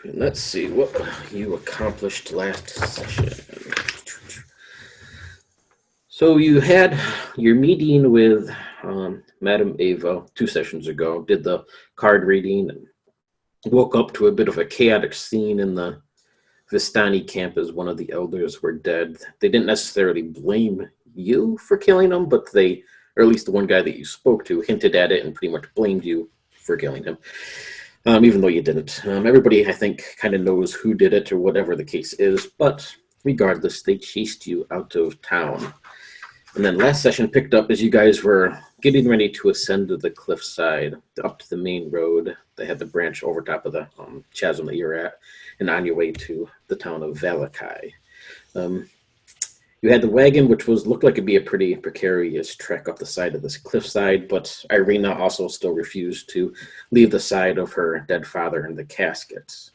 Let's see what you accomplished last session. So you had your meeting with Madam Ava 2 sessions ago, did the card reading, and woke up to a bit of a chaotic scene in the Vistani camp as one of the elders were dead. They didn't necessarily blame you for killing him, but they, or at least the one guy that you spoke to, hinted at it and pretty much blamed you for killing him. Even though you didn't. Everybody, I think, kind of knows who did it or whatever the case is, but regardless, they chased you out of town. And then last session picked up as you guys were getting ready to ascend to the cliffside, up to the main road. They had the branch over top of the chasm that you're at, and on your way to the town of Valakai. You had the wagon, which looked like it'd be a pretty precarious trek up the side of this cliffside, but Irina also still refused to leave the side of her dead father in the caskets.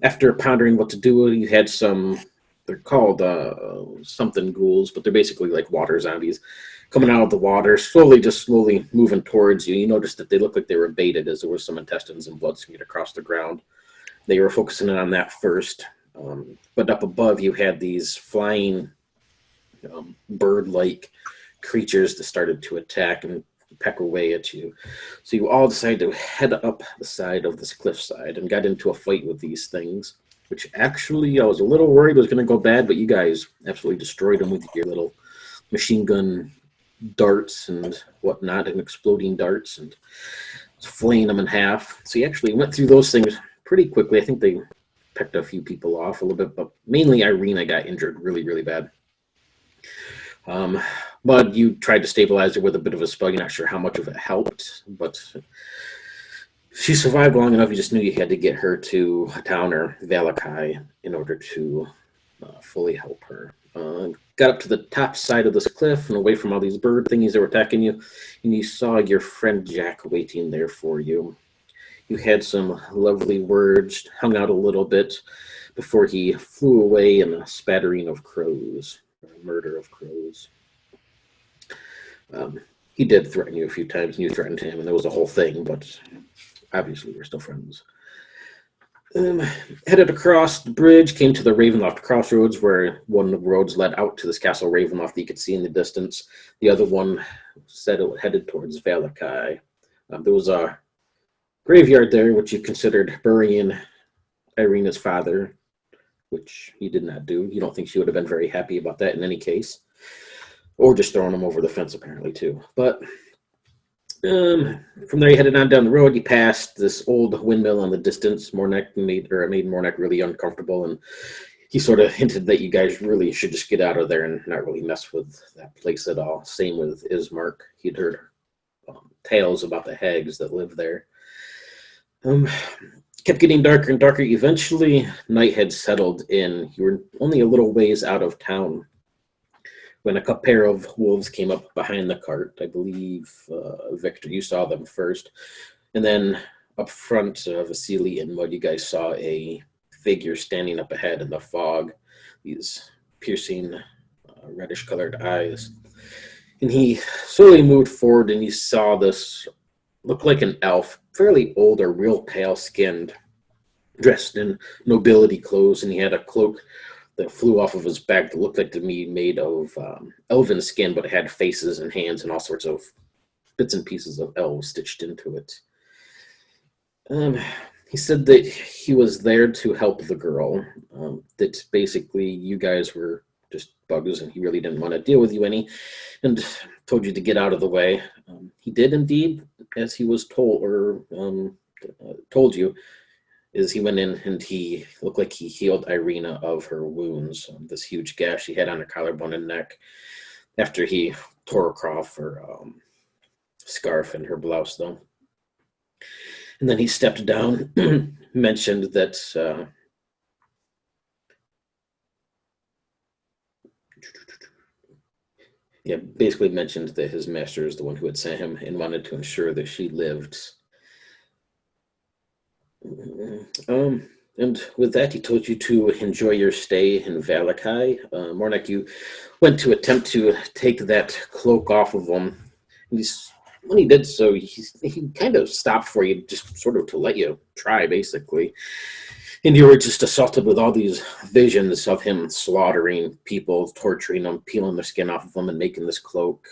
After pondering what to do, you had some, they're called something ghouls, but they're basically like water zombies, coming out of the water, slowly moving towards you. You noticed that they looked like they were baited as there was some intestines and blood smeared across the ground. They were focusing on that first. But up above, you had these flying bird-like creatures that started to attack and peck away at you. So you all decided to head up the side of this cliffside and got into a fight with these things, which actually I was a little worried was going to go bad, but you guys absolutely destroyed them with your little machine gun darts and whatnot, and exploding darts, and flaying them in half. So you actually went through those things pretty quickly. I think they picked a few people off a little bit, but mainly Irina got injured really bad. But you tried to stabilize her with a bit of a spell. You're not sure how much of it helped, but she survived long enough. You just knew you had to get her to a town or Valakai in order to fully help her. Got up to the top side of this cliff and away from all these bird thingies that were attacking you, and you saw your friend Jack waiting there for you. You had some lovely words, hung out a little bit before he flew away in a spattering of crows, or a murder of crows. He did threaten you a few times, and you threatened him, and there was a whole thing, but obviously we're still friends. Headed across the bridge, came to the Ravenloft crossroads, where one of the roads led out to this castle Ravenloft that you could see in the distance. The other one said it headed towards Valakai. There was a graveyard there, which you considered burying Irina's father, which he did not do. You don't think she would have been very happy about that in any case. Or just throwing him over the fence, apparently, too. But from there, you headed on down the road. You passed this old windmill in the distance. Mornek made Mornek really uncomfortable, and he sort of hinted that you guys really should just get out of there and not really mess with that place at all. Same with Ismark. He'd heard tales about the hags that live there. Kept getting darker and darker. Eventually, night had settled in. You were only a little ways out of town when a pair of wolves came up behind the cart. I believe, Victor, you saw them first. And then up front, Vasily and Mud, you guys saw a figure standing up ahead in the fog, these piercing reddish-colored eyes. And he slowly moved forward, and you saw this looked like an elf, fairly old or real pale-skinned, dressed in nobility clothes, and he had a cloak that flew off of his back that looked like to me made of elven skin, but it had faces and hands and all sorts of bits and pieces of elves stitched into it. He said that he was there to help the girl, that basically you guys were just bugs and he really didn't want to deal with you any, and told you to get out of the way. He did indeed, as he was told, or told you, is he went in and he looked like he healed Irina of her wounds, this huge gash she had on her collarbone and neck, after he tore off her scarf and her blouse, though. And then he stepped down, mentioned that basically mentioned that his master is the one who had sent him and wanted to ensure that she lived. And with that, he told you to enjoy your stay in Valakai. Mornek, you went to attempt to take that cloak off of him. And when he did so, he kind of stopped for you, just sort of to let you try, basically. And you were just assaulted with all these visions of him slaughtering people, torturing them, peeling their skin off of them, and making this cloak.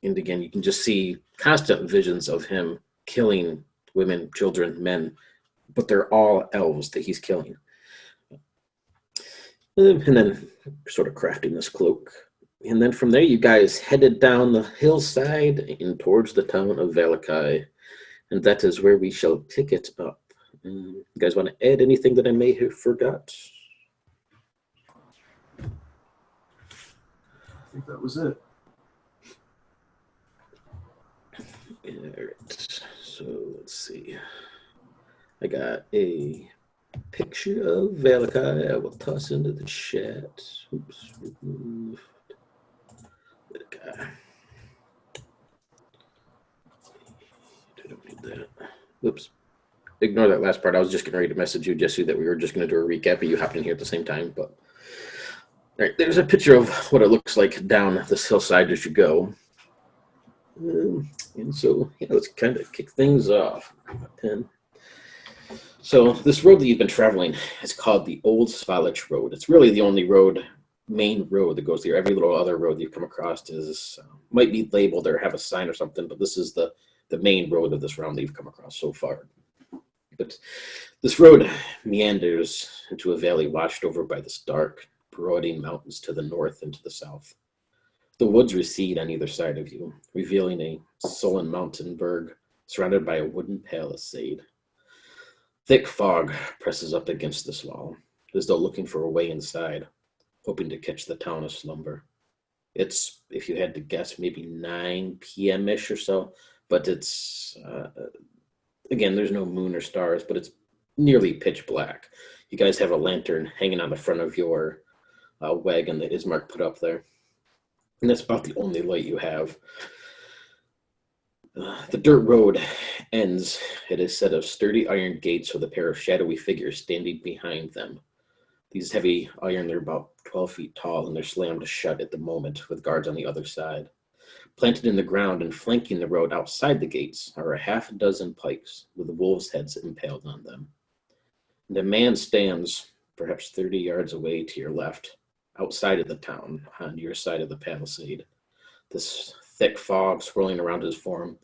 And again, you can just see constant visions of him killing women, children, men, but they're all elves that he's killing. And then sort of crafting this cloak. And then from there, you guys headed down the hillside and towards the town of Valakai. And that is where we shall pick it up. You guys want to add anything that I may have forgot? I think that was it. All right. So let's see. I got a picture of Valakai. I will toss into the chat. Oops. Valakai. I don't need that. Whoops. Ignore that last part. I was just getting ready to message you, Jesse, that we were just going to do a recap, but you hopped in here at the same time. But all right, there's a picture of what it looks like down this hillside as you go. And so, yeah, let's kind of kick things off. Pen. So this road that you've been traveling is called the Old Svalich Road. It's really the only main road that goes here. Every little other road you've come across is might be labeled or have a sign or something, but this is the main road of this round that you've come across so far. But this road meanders into a valley washed over by this dark, brooding mountains to the north and to the south. The woods recede on either side of you, revealing a sullen mountain berg surrounded by a wooden palisade. Thick fog presses up against this wall, as though looking for a way inside, hoping to catch the town of slumber. It's, if you had to guess, maybe 9 p.m.-ish or so, but it's... again, there's no moon or stars, but it's nearly pitch black. You guys have a lantern hanging on the front of your wagon that Ismark put up there. And that's about the only light you have. The dirt road ends at a set of sturdy iron gates with a pair of shadowy figures standing behind them. These heavy iron, they're about 12 feet tall, and they're slammed shut at the moment with guards on the other side. Planted in the ground and flanking the road outside the gates are a half dozen pikes with wolves' heads impaled on them. And a man stands perhaps 30 yards away to your left, outside of the town, on your side of the palisade. This thick fog swirling around his form,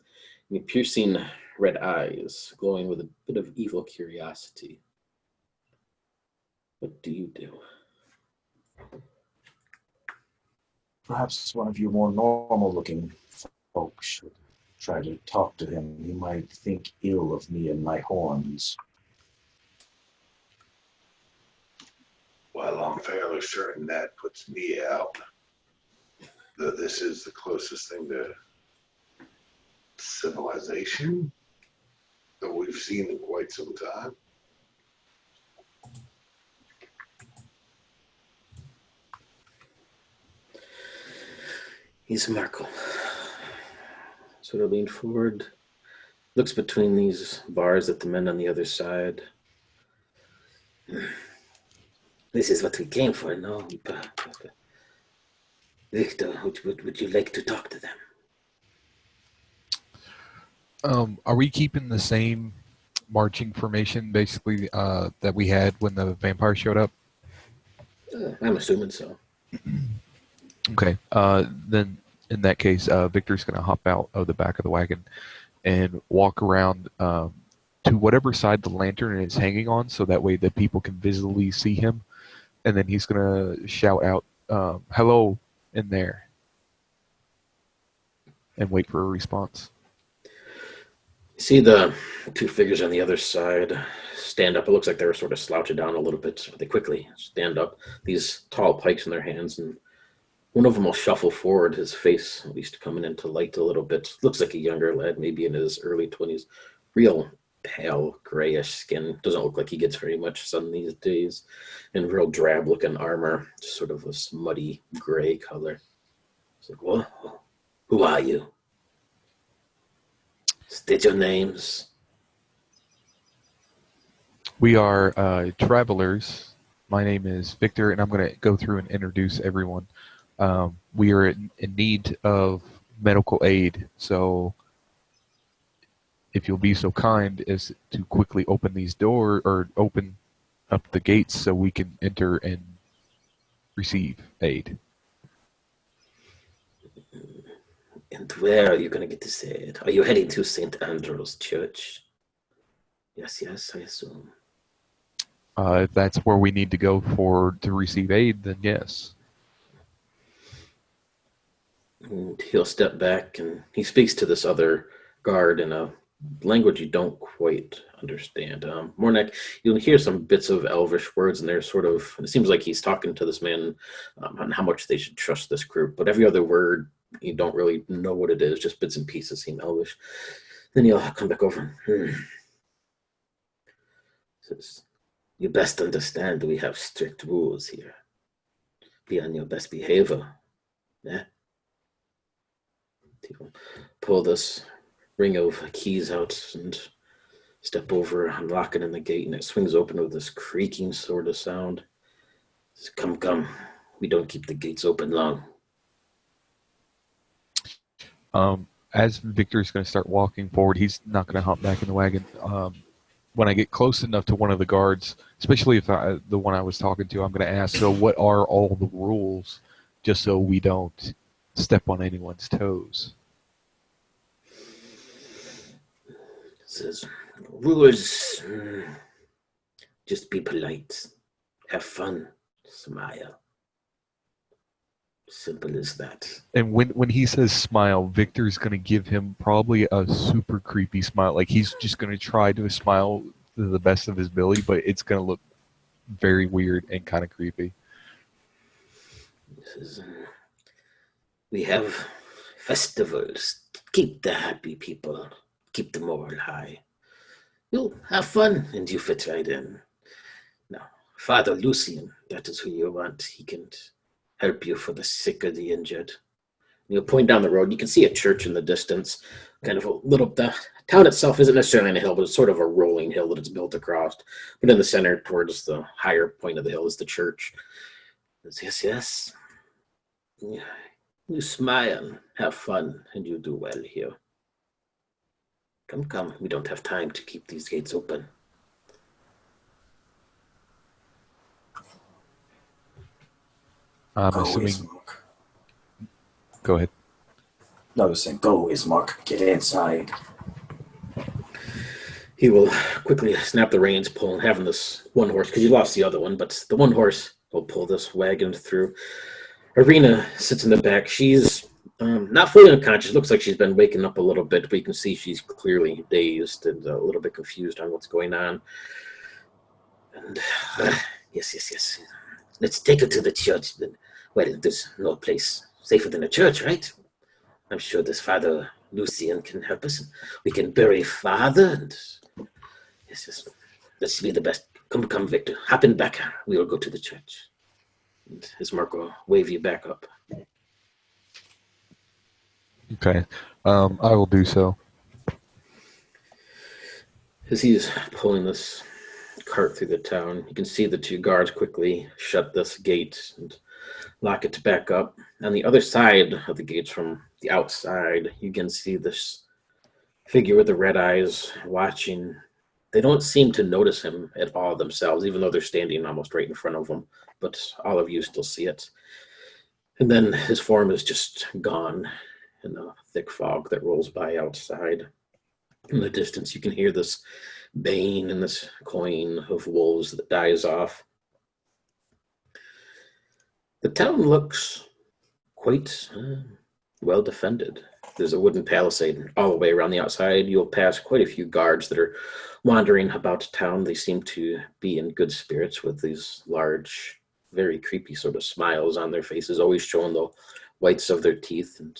and piercing red eyes glowing with a bit of evil curiosity. What do you do? Perhaps one of you more normal-looking folks should try to talk to him. He might think ill of me and my horns. Well, I'm fairly certain that puts me out. This is the closest thing to civilization that we've seen in quite some time. He's Markle. Sort of leaned forward, looks between these bars at the men on the other side. This is what we came for, no? Victor, would you like to talk to them? Are we keeping the same marching formation, basically, that we had when the vampire showed up? I'm assuming so. Okay. Then, in that case, Victor's going to hop out of the back of the wagon and walk around to whatever side the lantern is hanging on, so that way the people can visibly see him. And then he's going to shout out, "Hello," in there, and wait for a response. You see the two figures on the other side stand up. It looks like they were sort of slouching down a little bit. So they quickly stand up, these tall pikes in their hands, and one of them will shuffle forward, his face at least coming into light a little bit. Looks like a younger lad, maybe in his early 20s. Real pale, grayish skin. Doesn't look like he gets very much sun these days. And real drab-looking armor, just sort of a smutty gray color. It's like, what? Who are you? State your names. We are travelers. My name is Victor, and I'm going to go through and introduce everyone. We are in need of medical aid, so if you'll be so kind as to quickly open these doors or open up the gates so we can enter and receive aid. And where are you going to get this aid? Are you heading to St. Andrew's Church? Yes, I assume. If that's where we need to go to receive aid, then yes. And he'll step back and he speaks to this other guard in a language you don't quite understand. Mornak, you'll hear some bits of Elvish words, and they're sort of, it seems like he's talking to this man on how much they should trust this group, but every other word, you don't really know what it is, just bits and pieces seem Elvish. Then he'll come back over. Says, you best understand we have strict rules here. Be on your best behavior. Yeah? He'll pull this ring of keys out and step over, unlock it in the gate, and it swings open with this creaking sort of sound. Says, come. We don't keep the gates open long. As Victor's going to start walking forward, he's not going to hop back in the wagon. When I get close enough to one of the guards, especially if the one I was talking to, I'm going to ask, so what are all the rules, just so we don't step on anyone's toes? It says, rules, just be polite, have fun, smile. Simple as that. And when he says smile, Victor's going to give him probably a super creepy smile. Like he's just going to try to smile to the best of his ability, but it's going to look very weird and kind of creepy. This is, we have festivals. Keep the happy people. Keep the morale high. You'll have fun and you fit right in. Now, Father Lucian, that is who you want. He can help you for the sick or the injured. You'll point down the road. You can see a church in the distance. Kind of a little, the town itself isn't necessarily on a hill, but it's sort of a rolling hill that it's built across. But in the center, towards the higher point of the hill, is the church. Yes. You smile, have fun, and you do well here. Come. We don't have time to keep these gates open. I'm Go, assuming. Ismark. Go ahead. No, I was saying, go, Ismark. Get inside. He will quickly snap the reins, pulling, having this one horse, because you lost the other one, but the one horse will pull this wagon through. Irina sits in the back. She's not fully unconscious. Looks like she's been waking up a little bit, but you can see she's clearly dazed and a little bit confused on what's going on. And yes. Let's take her to the church. Well, there's no place safer than a church, right? I'm sure this Father Lucian can help us. We can bury Father, and yes, that should be the best. Come, Victor. Hop in back. We will go to the church. And Ismark will wave you back up. Okay. I will do so. As he's pulling this cart through the town, you can see the two guards quickly shut this gate and lock it back up. On the other side of the gates from the outside, you can see this figure with the red eyes watching. They don't seem to notice him at all themselves, even though they're standing almost right in front of him, but all of you still see it. And then his form is just gone in the thick fog that rolls by outside. In the distance, you can hear this baying and this cawing of wolves that dies off. The town looks quite well defended. There's a wooden palisade all the way around the outside. You'll pass quite a few guards that are wandering about town. They seem to be in good spirits with these large, very creepy sort of smiles on their faces, always showing the whites of their teeth, and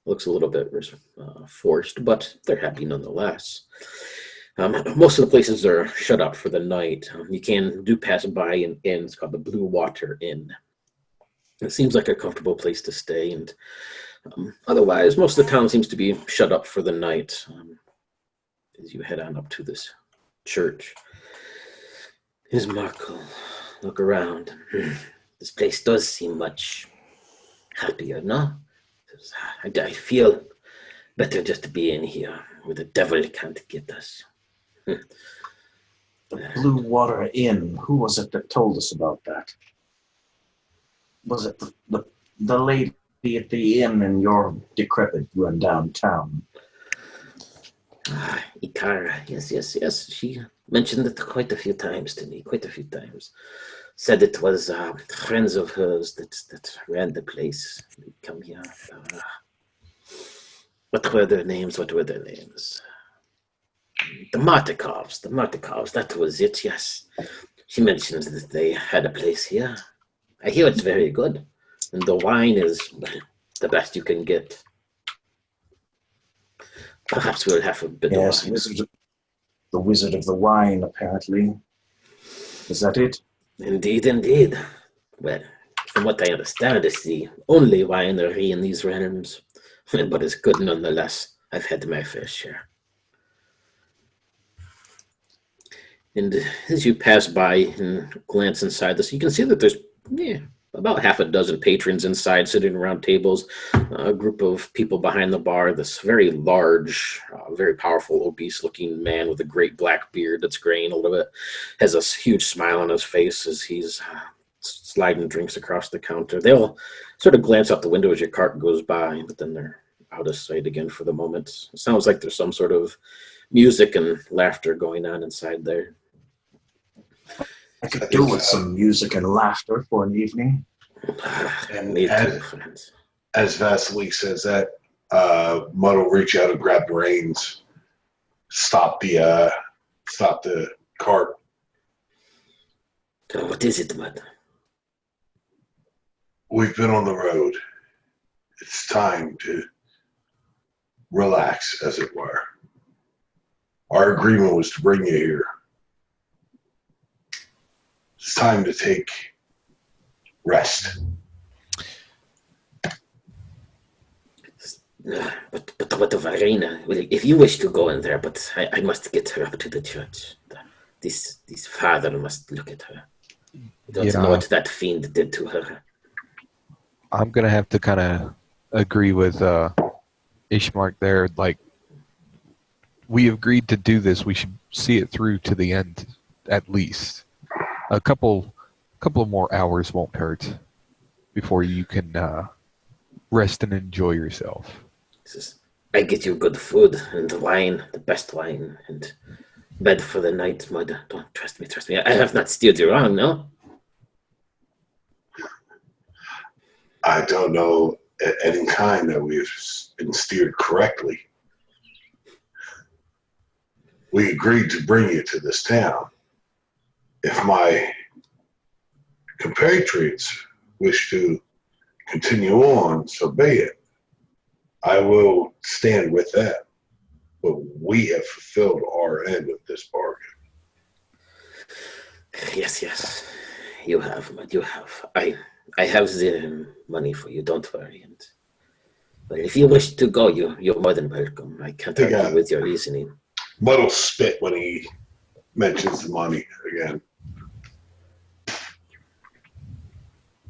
looks a little bit forced, but they're happy nonetheless. Most of the places are shut up for the night. You can pass by an inn. It's called the Blue Water Inn. It seems like a comfortable place to stay, and otherwise, most of the town seems to be shut up for the night as you head on up to this church. Ismark will look around. This place does seem much happier, no? I feel better just to be in here. where the devil can't get us. The Blue Water Inn. Who was it that told us about that? Was it the lady at the inn in your decrepit run downtown? Ikara, yes. She mentioned it quite a few times to me, Said it was friends of hers that ran the place. They'd come here. What were their names? The Martikovs, that was it, yes. She mentioned that they had a place here. I hear it's very good. And the wine is, well, the best you can get. Perhaps we'll have a bit of wine. The Wizard of the Wine, apparently. Is that it? Indeed. Well, from what I understand, it's the only winery in these realms. But it's good nonetheless. I've had my fair share. And as you pass by and glance inside this, you can see that there's about half a dozen patrons inside sitting around tables, a group of people behind the bar, this very large, very powerful, obese-looking man with a great black beard that's graying a little bit, has a huge smile on his face as he's sliding drinks across the counter. They'll sort of glance out the window as your cart goes by, but then they're out of sight again for the moment. It sounds like there's some sort of music and laughter going on inside there. I could do with some music and laughter for an evening. And Me too, friends. as Vasily says that, Mud will reach out and grab the reins, stop the cart. So what is it, Mud? We've been on the road. It's time to relax, as it were. Our agreement was to bring you here. It's time to take rest. But what of Arena? Well, if you wish to go in there, but I must get her up to the church. This father must look at her. I don't know what that fiend did to her. I'm going to have to kind of agree with Ishmark there. Like, we agreed to do this. We should see it through to the end, at least. A couple more hours won't hurt before you can rest and enjoy yourself. I get you good food and wine, the best wine, and bed for the night, Mud. Don't trust me. I have not steered you wrong, no? I don't know at any time that we've been steered correctly. We agreed to bring you to this town. If my compatriots wish to continue on, so be it. I will stand with that. But we have fulfilled our end of this bargain. Yes. You have, Mud, you have. I have the money for you, don't worry. But if you wish to go, you're more than welcome. I can't argue with your reasoning. Mud will spit when he mentions the money again.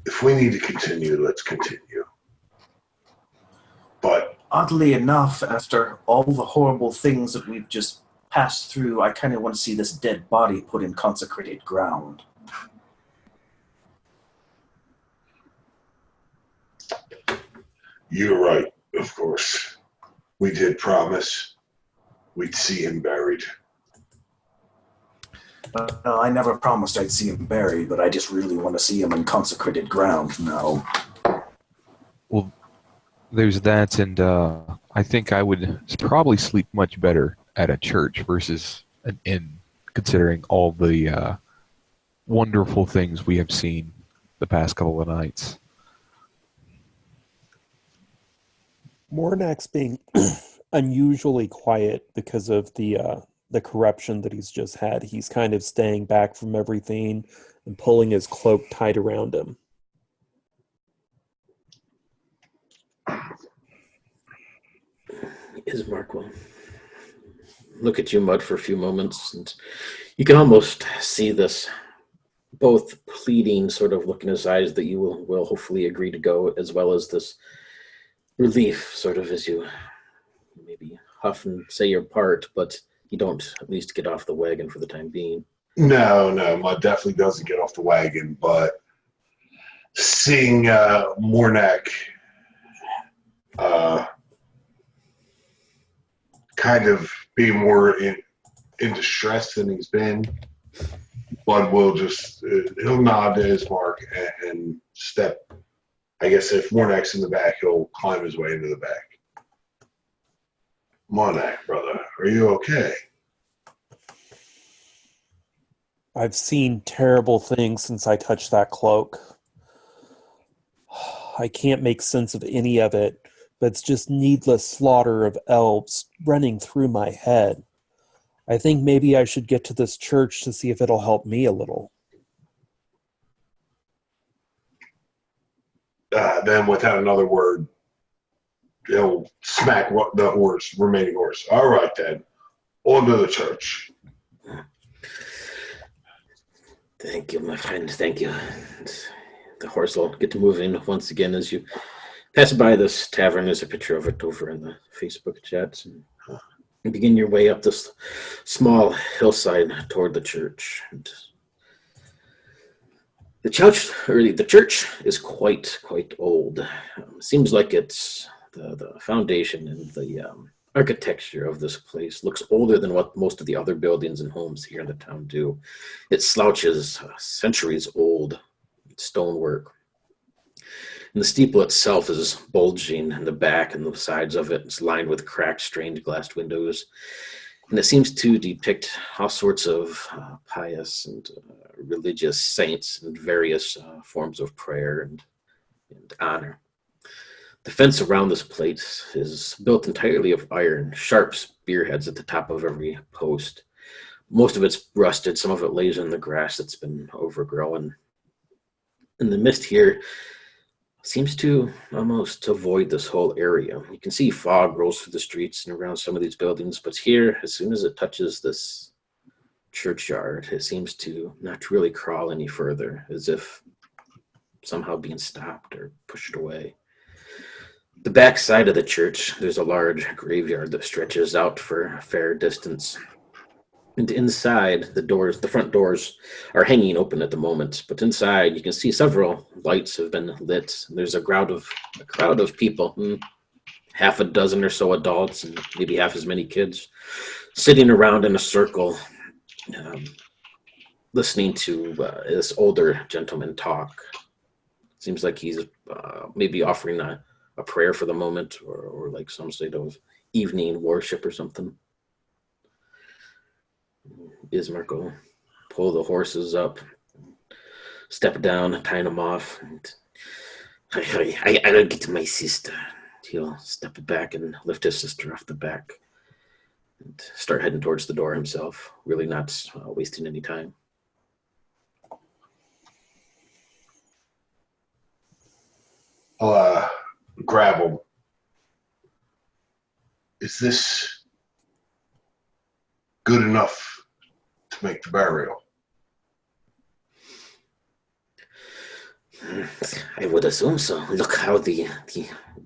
If we need to continue, let's continue. But Oddly enough, after all the horrible things that we've just passed through, I kind of want to see this dead body put in consecrated ground. you're right, of course. We did promise we'd see him buried. I never promised I'd see him buried, but I just really want to see him in consecrated ground now. Well, there's that, and I think I would probably sleep much better at a church versus an inn, considering all the wonderful things we have seen the past couple of nights. Mornak's being unusually quiet because of the corruption that he's just had. He's kind of staying back from everything and pulling his cloak tight around him. Ismark will look at you, Mud, for a few moments, and you can almost see this both pleading sort of look in his eyes that you will hopefully agree to go, as well as this relief sort of as you maybe huff and say your part, but you don't at least get off the wagon for the time being. No, Mud definitely doesn't get off the wagon, but seeing Mornak kind of be more in distress than he's been, Bud will just he'll nod to his mark and step. I guess if Mornak's in the back, he'll climb his way into the back. Mornak, brother, are you okay? I've seen terrible things since I touched that cloak. I can't make sense of any of it, but it's just needless slaughter of elves running through my head. I think maybe I should get to this church to see if it'll help me a little. Then without another word, he'll smack the remaining horse. All right, then. On to the church. Thank you, my friend. Thank you. The horse will get to moving once again as you pass by this tavern. There's a picture of it over in the Facebook chats. And begin your way up this small hillside toward the church. And the church is quite old. Seems like it's the foundation and the architecture of this place looks older than what most of the other buildings and homes here in the town do. It slouches centuries old stonework. And the steeple itself is bulging in the back and the sides of it. It's lined with cracked, stained glass windows. And it seems to depict all sorts of pious and religious saints and various forms of prayer and honor. The fence around this place is built entirely of iron, sharp spearheads at the top of every post. Most of it's rusted, some of it lays in the grass that's been overgrown. And the mist here seems to almost avoid this whole area. You can see fog rolls through the streets and around some of these buildings, but here, as soon as it touches this churchyard, it seems to not really crawl any further, as if somehow being stopped or pushed away. The back side of the church, there's a large graveyard that stretches out for a fair distance. And inside, the front doors are hanging open at the moment, but inside you can see several lights have been lit. There's a crowd of people, half a dozen or so adults and maybe half as many kids, sitting around in a circle, listening to this older gentleman talk. Seems like he's maybe offering a prayer for the moment or like some sort of evening worship or something. Bismarck will pull the horses up, step down, tying them off. And, I'll get to my sister. He'll step back and lift his sister off the back and start heading towards the door himself, really not wasting any time. I'll grab him. Is this good enough to make the burial? I would assume so. Look how the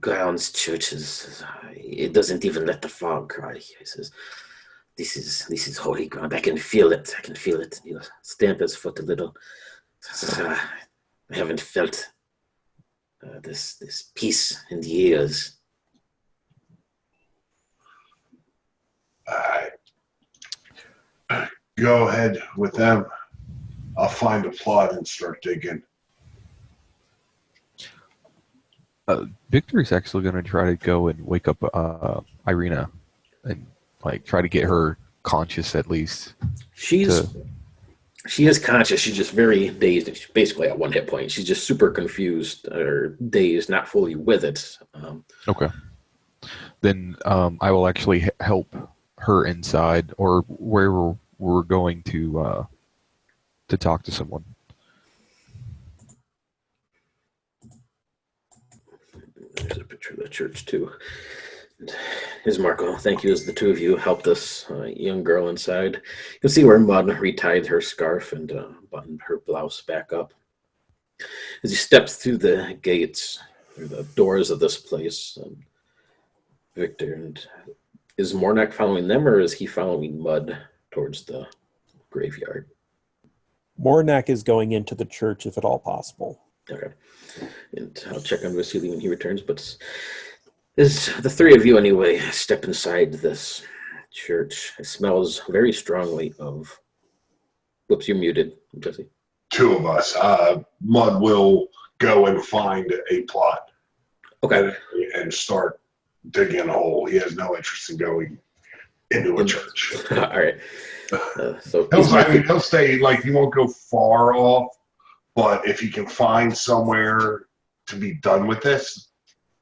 grounds church is. It doesn't even let the fog cry. He says, "This is holy ground. I can feel it. I can feel it." He'll stamp his foot a little. I haven't felt this peace in the years. Go ahead with them. I'll find a plot and start digging. Victor's actually going to try to go and wake up Irina and like try to get her conscious at least. She is conscious. She's just very dazed. She's basically at one hit point. She's just super confused or dazed, not fully with it. Okay. Then I will actually help her inside or where we're going to talk to someone. There's a picture of the church too. Here's Marco. Thank you as the two of you helped this young girl inside. You can see where Mud retied her scarf and buttoned her blouse back up. As you step through the gates, or the doors of this place, Victor and Is Mornak following them, or is he following Mud towards the graveyard? Mornak is going into the church if at all possible. Okay. And I'll check on Vasily when he returns, but as the three of you anyway step inside this church, it smells very strongly of... Whoops, you're muted, Jesse. Two of us. Mud will go and find a plot. Okay. And start digging a hole. He has no interest in going into a church. All right. So He'll stay, like, he won't go far off, but if he can find somewhere to be done with this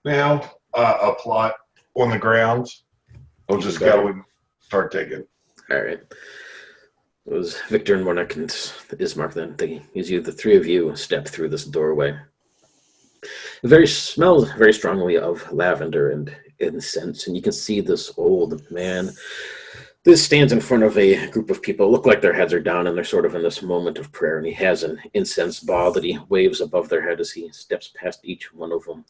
now, a plot on the grounds, he'll just go and start digging. All right. It was Victor and Mornak and Ismark then. The three of you step through this doorway. It smells very strongly of lavender and incense, and you can see this old man. This stands in front of a group of people. Look like their heads are down, and they're sort of in this moment of prayer, and he has an incense ball that he waves above their head as he steps past each one of them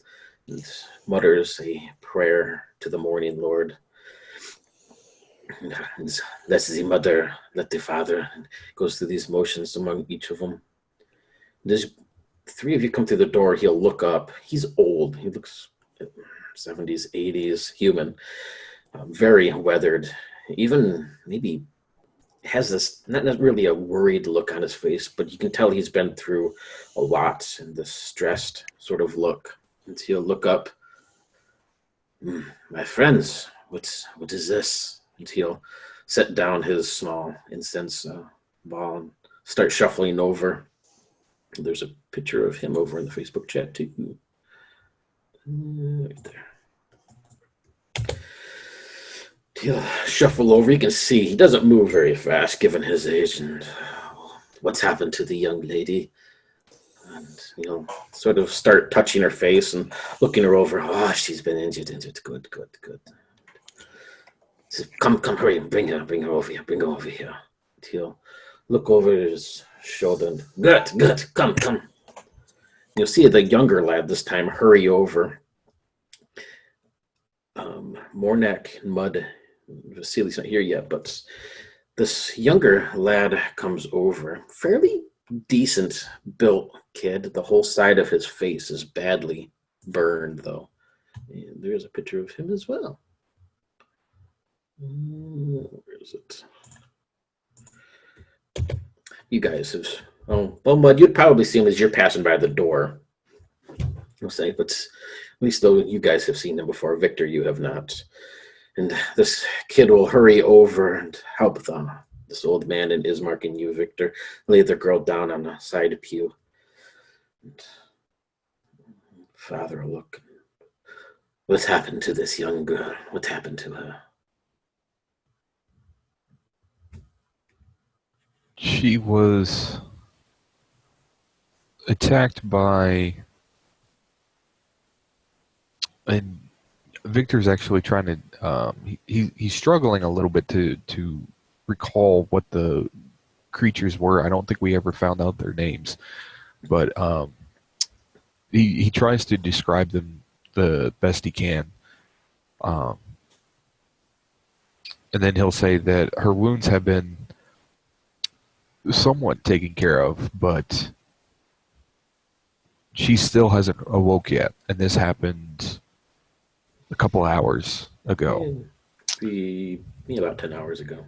and mutters a prayer to the morning Lord. Bless the mother, let the father, and goes through these motions among each of them. There's three of you come through the door. He'll look up. He's old. He looks 70s, 80s, human, very weathered. Even maybe has this, not really a worried look on his face, but you can tell he's been through a lot and this stressed sort of look. And he'll look up. My friends, what is this? And he'll set down his small incense ball and start shuffling over. There's a picture of him over in the Facebook chat too. Right there. He'll shuffle over. You can see he doesn't move very fast given his age. And what's happened to the young lady? And he'll sort of start touching her face and looking her over. Oh, she's been injured. Good. Says, come, hurry, bring her over here. And he'll look over his shoulder and, good, come. You'll see the younger lad this time hurry over. Mornak and Mud, Vasily's not here yet, but this younger lad comes over. Fairly decent built kid. The whole side of his face is badly burned, though. And there's a picture of him as well. Where is it? You guys have... Oh, well, Mud, you'd probably see him as you're passing by the door. I'll say, but at least though you guys have seen him before. Victor, you have not. And this kid will hurry over and help them. This old man and Ismark and you, Victor, lay the girl down on the side pew. And Father will look. What's happened to this young girl? What happened to her? She was attacked by, and Victor's actually trying to, he's struggling a little bit to recall what the creatures were. I don't think we ever found out their names, but he tries to describe them the best he can. And then he'll say that her wounds have been somewhat taken care of, but she still hasn't awoke yet, and this happened a couple hours ago. About 10 hours ago.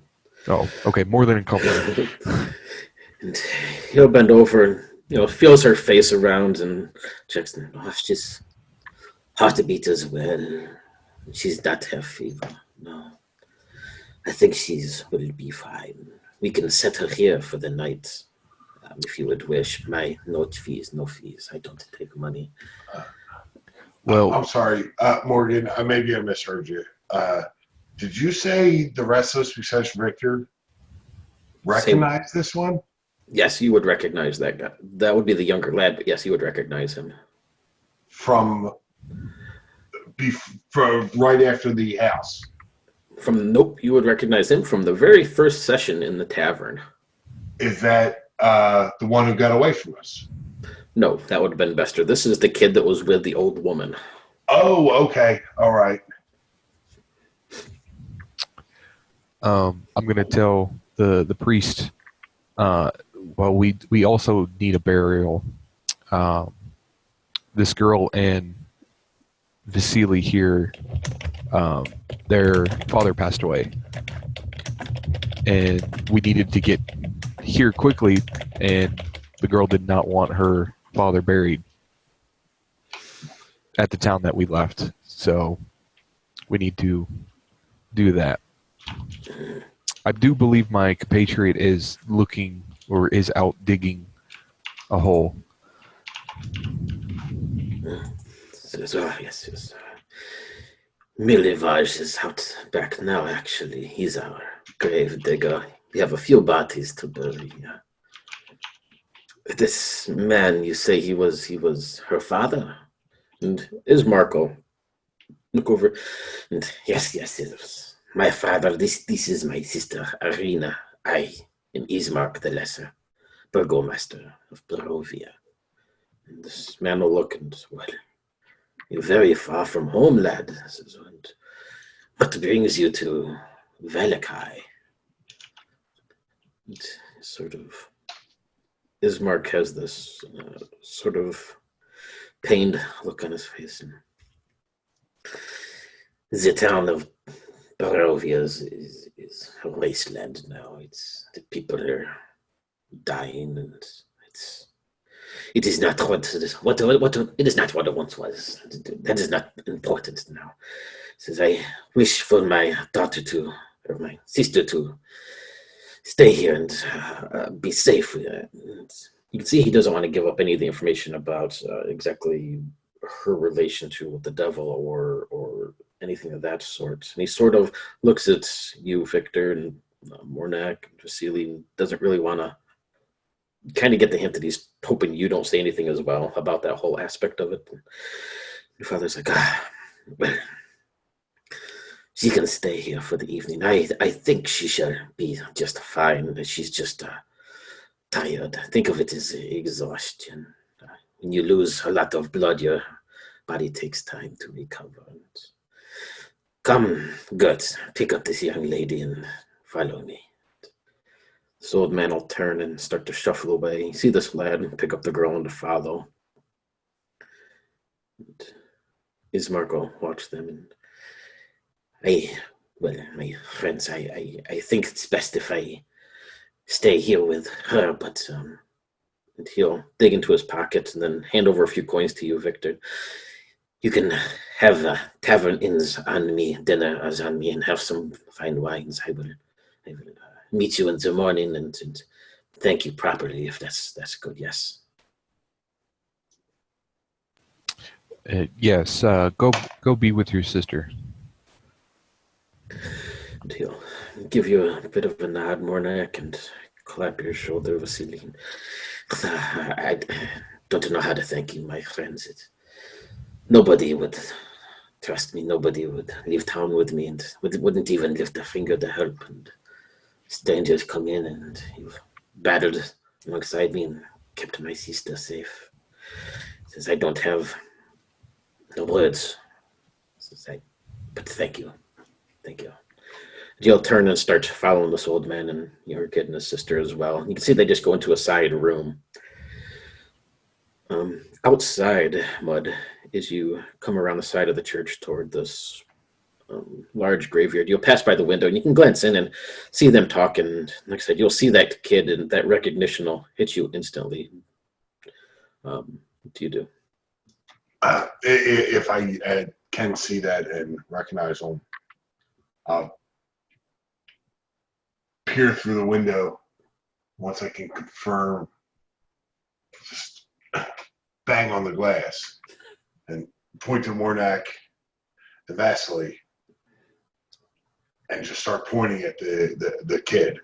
Oh, okay, more than a couple hours. And he'll bend over and, feels her face around and checks. Oh, she's heartbeat as well. She's not have fever. No. I think will be fine. We can set her here for the night, if you would wish. No fees. I don't take money. Well, I'm sorry, Morgan. Maybe I misheard you. Did you say the rest of us, besides Victor, recognize this one? Yes, you would recognize that guy. That would be the younger lad, but yes, you would recognize him. From right after the house. Nope, you would recognize him from the very first session in the tavern. Is that the one who got away from us? No, that would have been Bester. This is the kid that was with the old woman. Oh, okay. All right. I'm gonna tell the priest. Well, we also need a burial. Um, this girl and Vasily here, their father passed away, and we needed to get here quickly, and the girl did not want her father buried at the town that we left, so we need to do that. I do believe my compatriot is looking or is out digging a hole. Yes. Milivage is out back now, actually. He's our grave digger. We have a few bodies to bury. This man, you say he was her father? And is Marco? Look over. And yes, it was my father. This is my sister, Arena. I am Ismark the Lesser, burgomaster of Barovia. And this man will look and, well, you're very far from home, lad. And what brings you to Valakai? And sort of, Ismark has this sort of pained look on his face. And the town of Barovia is a wasteland now. It's the people are dying, and it is not what it is not what it once was. That is not important now. Says I wish for my my sister to stay here and be safe. And you can see he doesn't want to give up any of the information about exactly her relation with the devil or anything of that sort. And he sort of looks at you, Victor, and Mornak, and Vasily, doesn't really want to kind of get the hint that he's hoping you don't say anything as well about that whole aspect of it. And your father's like, well, she can stay here for the evening. I think she shall be just fine. She's just tired. Think of it as exhaustion. When you lose a lot of blood, your body takes time to recover. Come, Guts, pick up this young lady and follow me. This old man will turn and start to shuffle away. You see this lad pick up the girl and to follow. And Ismark will watch them. And my friends, I think it's best if I stay here with her, but and he'll dig into his pockets and then hand over a few coins to you, Victor. You can have tavern inns on me, dinner as on me, and have some fine wines. I will meet you in the morning and thank you properly if that's good. Yes. Yes. Go be with your sister. And he'll give you a bit of a nod, Mornak, and clap your shoulder, Vasily. I don't know how to thank you, my friends. Nobody would trust me. Nobody would leave town with me and wouldn't even lift a finger to help. And strangers come in and you've battled alongside me and kept my sister safe. Says I don't have no words. But thank you. You'll turn and start following this old man and your kid and his sister as well. You can see they just go into a side room. Outside, Mud, as you come around the side of the church toward this large graveyard, you'll pass by the window and you can glance in and see them talking. Like I said, you'll see that kid and that recognition will hit you instantly. What do you do? If I can see that and recognize them, I'll peer through the window once I can confirm, just bang on the glass and point to Mornak and Vasily and just start pointing at the kid.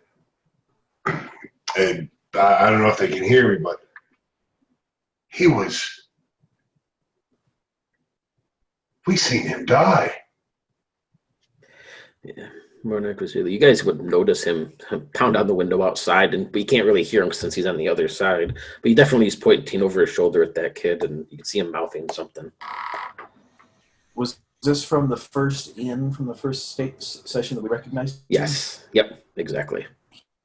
And I don't know if they can hear me, but we seen him die. Yeah. Mornak was really, you guys would notice him pound on the window outside, but you can't really hear him since he's on the other side. But he definitely is pointing over his shoulder at that kid, and you can see him mouthing something. Was this from the first state session that we recognized? Yes. Yep. Exactly.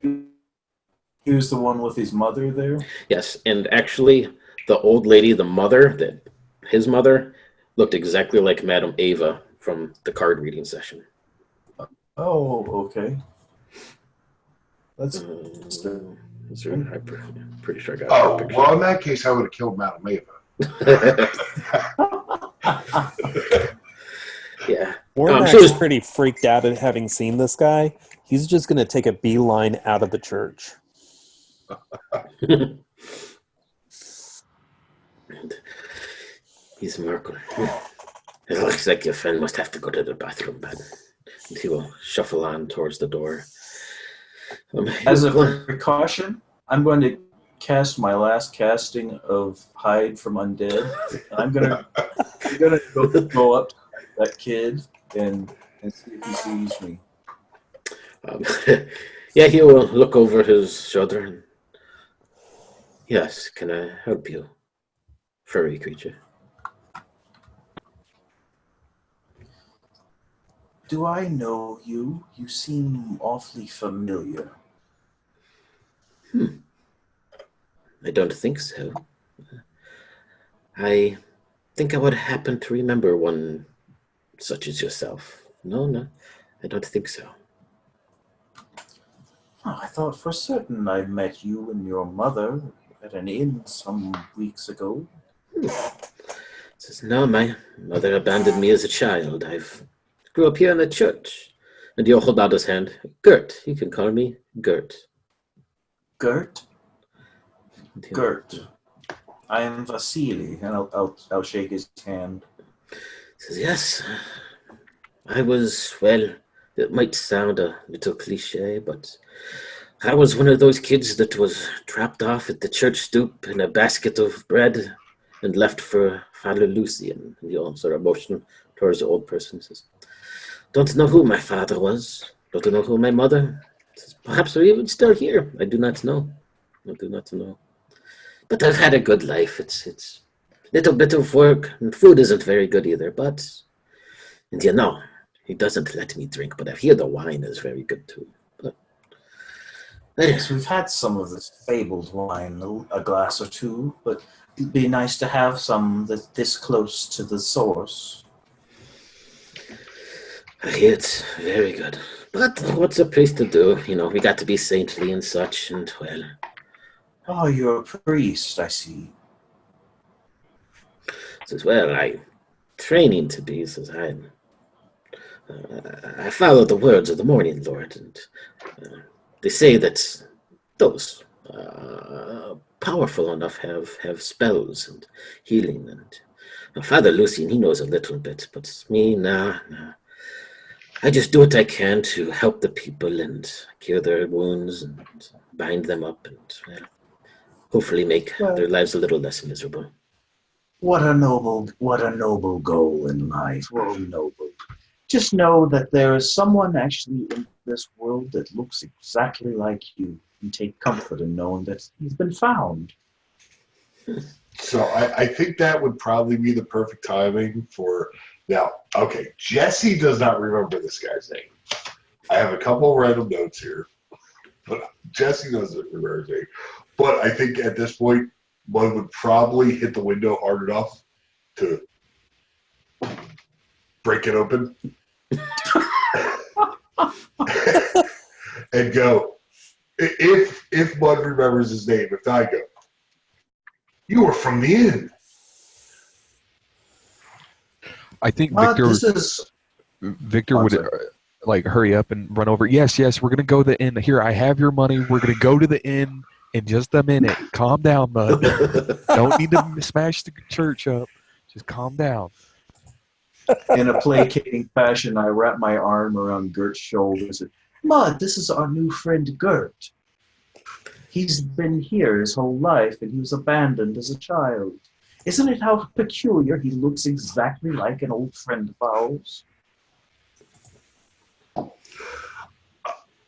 He was the one with his mother there? Yes. And actually, the old lady, the mother, his mother, looked exactly like Madame Ava from the card reading session. Oh, okay. That's I'm pretty sure I got her Oh, picture. well, in that case, I would have killed Madame Ava. Yeah. Warnock's she was pretty freaked out at having seen this guy. He's just going to take a beeline out of the church. He's Merkel. It looks like your friend must have to go to the bathroom, but he will shuffle on towards the door. As a precaution, I'm going to cast my last casting of Hide from Undead. And I'm gonna go up to that kid and see if he sees me. Yeah, he will look over his shoulder. And, yes, can I help you, furry creature? Do I know you? You seem awfully familiar. I don't think so. I think I would happen to remember one such as yourself. No, I don't think so. Oh, I thought for certain I met you and your mother at an inn some weeks ago. Says, no, my mother abandoned me as a child. I've grew up here in the church. And he'll hold out his hand. Gert, you can call me Gert. Gert? Gert. I am Vasily, and I'll shake his hand. Says, yes, I was, well, it might sound a little cliche, but I was one of those kids that was dropped off at the church stoop in a basket of bread and left for Father Lucian. And he'll sort of motion towards the old person. Says, don't know who my father was. Don't know who my mother. Says, perhaps they're even still here. I do not know. But I've had a good life. It's a little bit of work, and food isn't very good either. But, and he doesn't let me drink, but I hear the wine is very good too. But Yes, we've had some of this fabled wine, a glass or two, but it'd be nice to have some that's this close to the source. I hear it's very good. But what's a priest to do? We got to be saintly and such, and well. Oh, you're a priest, I see. Says, well, I training to be, says I follow the words of the morning Lord, and they say that those powerful enough have spells and healing, and Father Lucian, he knows a little bit, but me, nah. I just do what I can to help the people and cure their wounds and bind them up and, well, hopefully make their lives a little less miserable. What a noble goal in life. Well, noble. Just know that there is someone actually in this world that looks exactly like you, and take comfort in knowing that he's been found. So I think that would probably be the perfect timing for now. Okay, Jesse does not remember this guy's name. I have a couple of random notes here, but Jesse doesn't remember his name. But I think at this point, one would probably hit the window hard enough to break it open and go. If Bud remembers his name, if I go, you were from the inn. I think Victor would like hurry up and run over. Yes, we're gonna go to the inn. Here, I have your money. We're gonna go to the inn in just a minute. Calm down, bud. Don't need to smash the church up. Just calm down. In a placating fashion, I wrap my arm around Gert's shoulders. Mud, this is our new friend Gert. He's been here his whole life, and he was abandoned as a child. Isn't it how peculiar he looks exactly like an old friend of ours?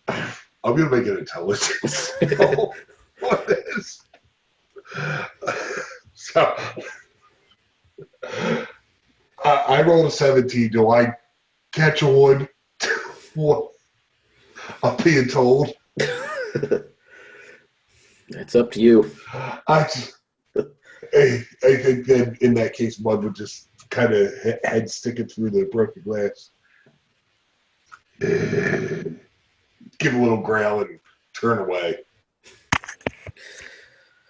I'm going to make an intelligence. What is? So, I rolled a 17. Do I catch on? What I'm being told. It's up to you. I think that in that case, Bud would just kind of head sticking through the broken glass. Give a little growl and turn away.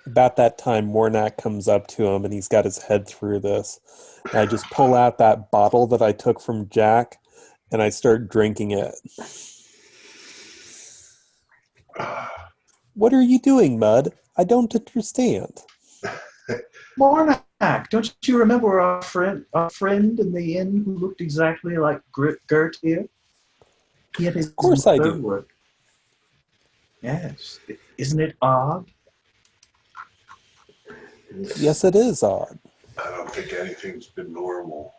About that time, Mornak comes up to him and he's got his head through this. And I just pull out that bottle that I took from Jack and I start drinking it. What are you doing, Mud? I don't understand. Mornak, don't you remember our friend in the inn who looked exactly like Gert here? He had his Of course I do. mother. Yes. Isn't it odd? Yes, it is odd. I don't think anything's been normal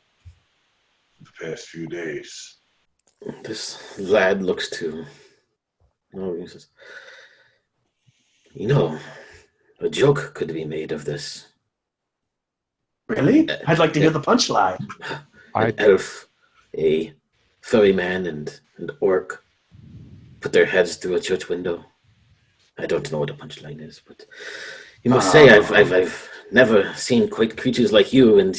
the past few days. This lad looks to. Oh, he says, you know, a joke could be made of this. Really? I'd like to hear the punchline. An elf, a ferryman, and an orc put their heads through a church window. I don't know what a punchline is, but you must say I've never seen quite creatures like you, and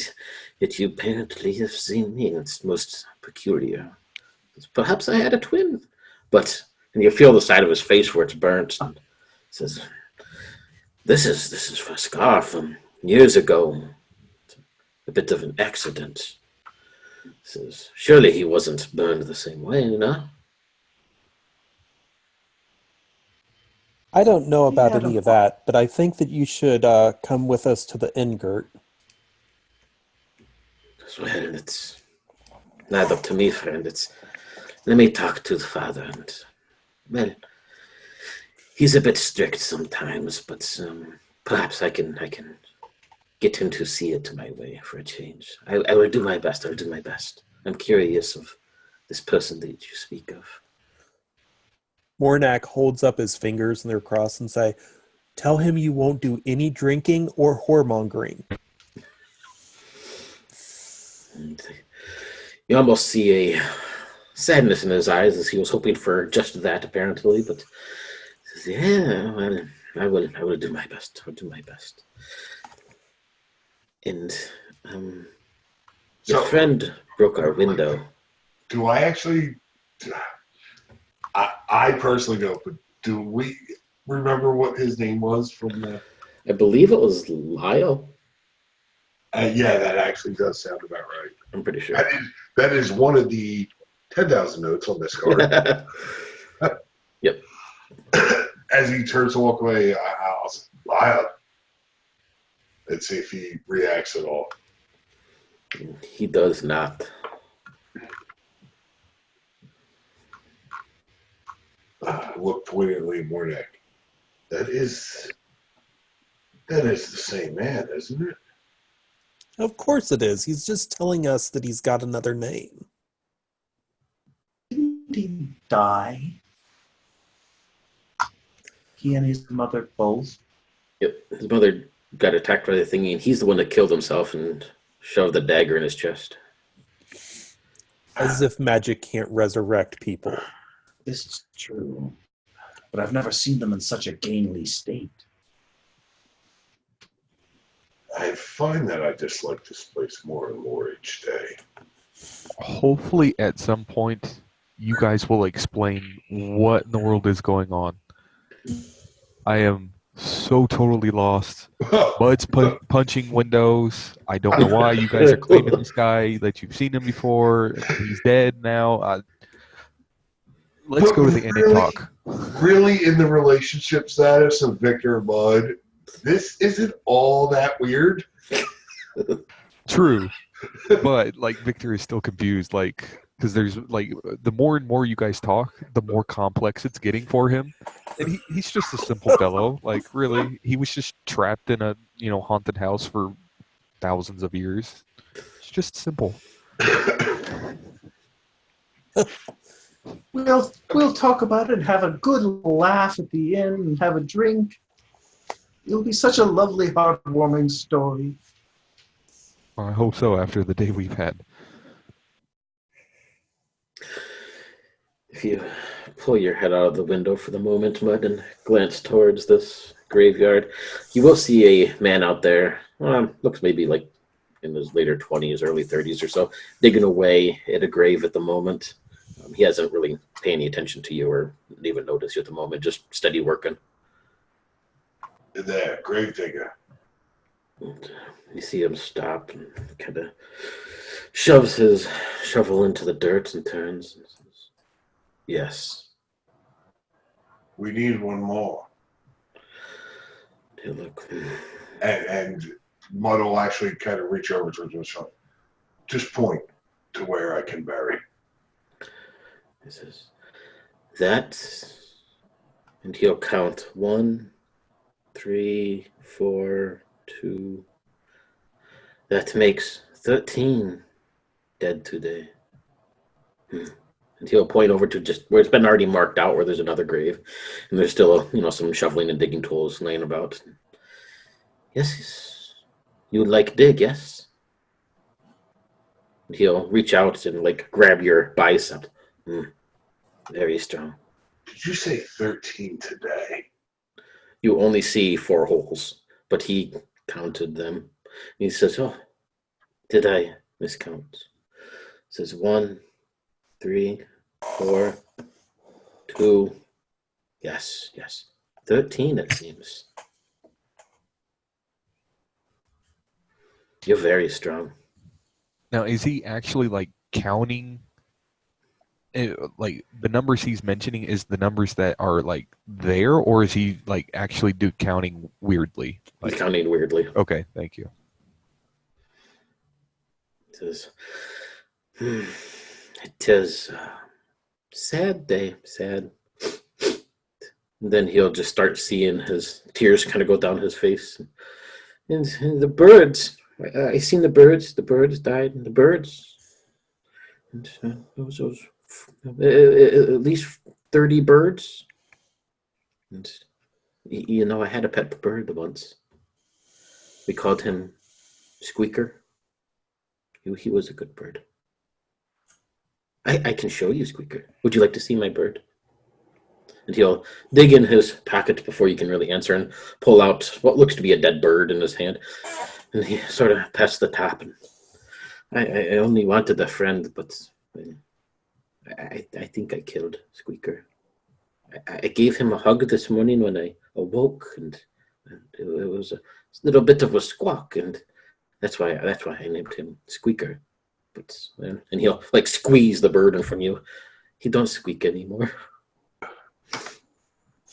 yet you apparently have seen me. It's most peculiar. Perhaps I had a twin, and you feel the side of his face where it's burnt. And it says, "This is for a scar from years ago. A bit of an accident." It says, "Surely he wasn't burned the same way, no?" I don't know about any of that, but I think that you should come with us to the inn, Gert. Well, it's not up to me, friend. Let me talk to the father, and well, he's a bit strict sometimes, but perhaps I can get him to see it my way for a change. I will do my best. I will do my best. I'm curious of this person that you speak of. Mornak holds up his fingers and they're crossed and say, "Tell him you won't do any drinking or whoremongering." And you almost see a sadness in his eyes as he was hoping for just that, apparently. But he says, "Yeah, well, I will do my best. I'll do my best." And your friend broke our window. Do I actually? I personally don't, but do we remember what his name was from the? I believe it was Lyle. Yeah, that actually does sound about right. I'm pretty sure. That is one of the 10,000 notes on this card. Yep. As he turns to walk away, I'll say, Lyle. Let's see if he reacts at all. He does not. Look pointedly at Mornak. That is the same man, isn't it? Of course it is. He's just telling us that he's got another name. Didn't he die? He and his mother both? Yep. His mother got attacked by the thingy, and he's the one that killed himself and shoved the dagger in his chest. As if magic can't resurrect people. This is true. But I've never seen them in such a gainly state. I find that I dislike this place more and more each day. Hopefully at some point you guys will explain what in the world is going on. I am so totally lost. Bud's punching windows. I don't know why you guys are claiming this guy, that you've seen him before. He's dead now. Let's go to the end and talk. Really, in the relationship status of Victor and Bud, this isn't all that weird. True. But, Victor is still confused, because there's, the more and more you guys talk, the more complex it's getting for him. And he's just a simple fellow. Really, he was just trapped in a, haunted house for thousands of years. It's just simple. We'll talk about it and have a good laugh at the end and have a drink. It'll be such a lovely, heartwarming story. I hope so after the day we've had. If you pull your head out of the window for the moment, Mud, and glance towards this graveyard, you will see a man out there. Looks maybe like in his later 20s, early 30s or so, digging away at a grave at the moment. He hasn't really paid any attention to you or even noticed you at the moment, just steady working. There, gravedigger. And you see him stop and kind of shoves his shovel into the dirt and turns and says, "Yes." We need one more. He'll look. And Mud will actually kind of reach over towards himself. Just point to where I can bury. He says, "That," and he'll count 1, 3, 4, 2. That makes 13 dead today. And he'll point over to just where it's been already marked out, where there's another grave, and there's still some shoveling and digging tools laying about. Yes, you like dig, yes? And he'll reach out and grab your bicep. Very strong. Did you say 13 today? You only see 4 holes, but he counted them. He says, "Oh, did I miscount?" Says 1, 3, 4, 2. Yes. 13, it seems. You're very strong. Now, is he actually counting? The numbers he's mentioning is the numbers that are there, or is he actually counting weirdly? He's counting weirdly. Okay, thank you. Says, "It is sad day, sad." And then he'll just start seeing his tears kind of go down his face. And the birds, I seen the birds. The birds died, and the birds. And those at least 30 birds. And I had a pet bird once. We called him Squeaker. He was a good bird. I can show you Squeaker. Would you like to see my bird? And he'll dig in his pocket before you can really answer and pull out what looks to be a dead bird in his hand. And he sort of pats the top. And I only wanted a friend, but I think I killed Squeaker. I gave him a hug this morning when I awoke, and it was a little bit of a squawk, and that's why I named him Squeaker. But and he'll squeeze the bird in front of you. He don't squeak anymore.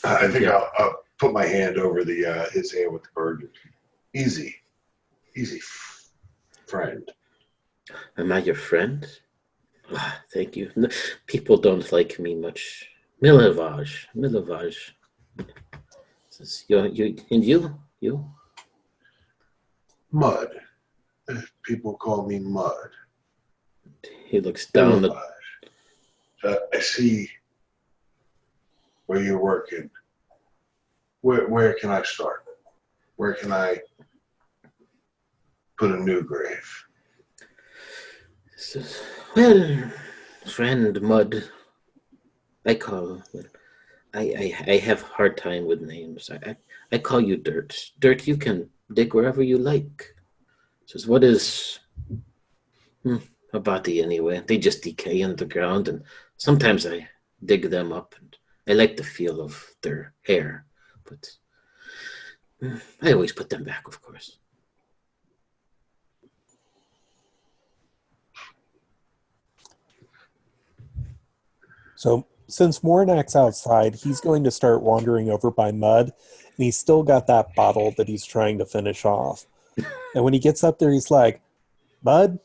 I think I'll put my hand over his hand with the bird. Easy, friend. Am I your friend? Thank you. People don't like me much. Milavage. Says, you? Mud. People call me Mud. He looks down I see where you're working. Where can I start? Where can I put a new grave? Says, well, friend Mud, I have a hard time with names. I call you Dirt. Dirt, you can dig wherever you like. Says, what is a body anyway? They just decay in the ground, and sometimes I dig them up, and I like the feel of their hair, but I always put them back, of course. So since Mornak's outside, he's going to start wandering over by Mud, and he's still got that bottle that he's trying to finish off. And when he gets up there, he's like, "Mud,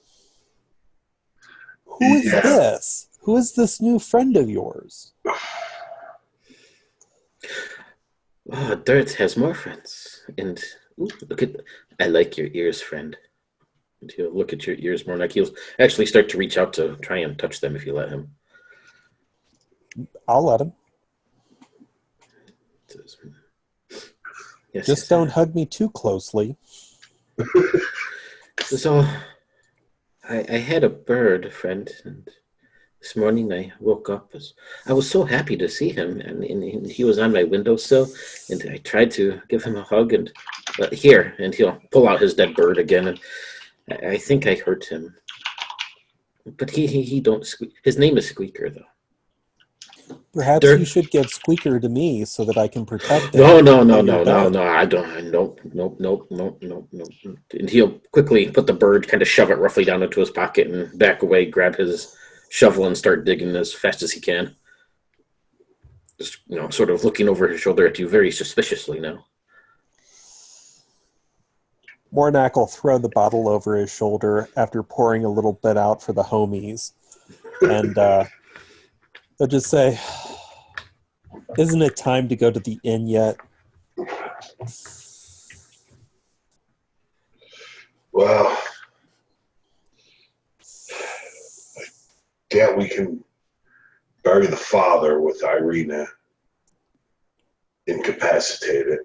who is this? Who is this new friend of yours?" Oh, Dirt has more friends. And I like your ears, friend. And he'll look at your ears more like he'll actually start to reach out to try and touch them if you let him. I'll let him. Yes, Just don't hug me too closely. So, I had a bird, friend, and This morning I woke up. I was so happy to see him, and he was on my windowsill, and I tried to give him a hug, and here, and he'll pull out his dead bird again, and I think I hurt him. But he don't squeak. His name is Squeaker, though. Perhaps Dirk. you should give Squeaker to me so that I can protect him. No, while you're dead. I don't. Nope. And he'll quickly put the bird, kind of shove it roughly down into his pocket, and back away, grab his shovel, and start digging as fast as he can. Just sort of looking over his shoulder at you, very suspiciously now. Mornak will throw the bottle over his shoulder after pouring a little bit out for the homies. And they'll just say, "Isn't it time to go to the inn yet?" Well, I doubt we can bury the father with Irina incapacitated.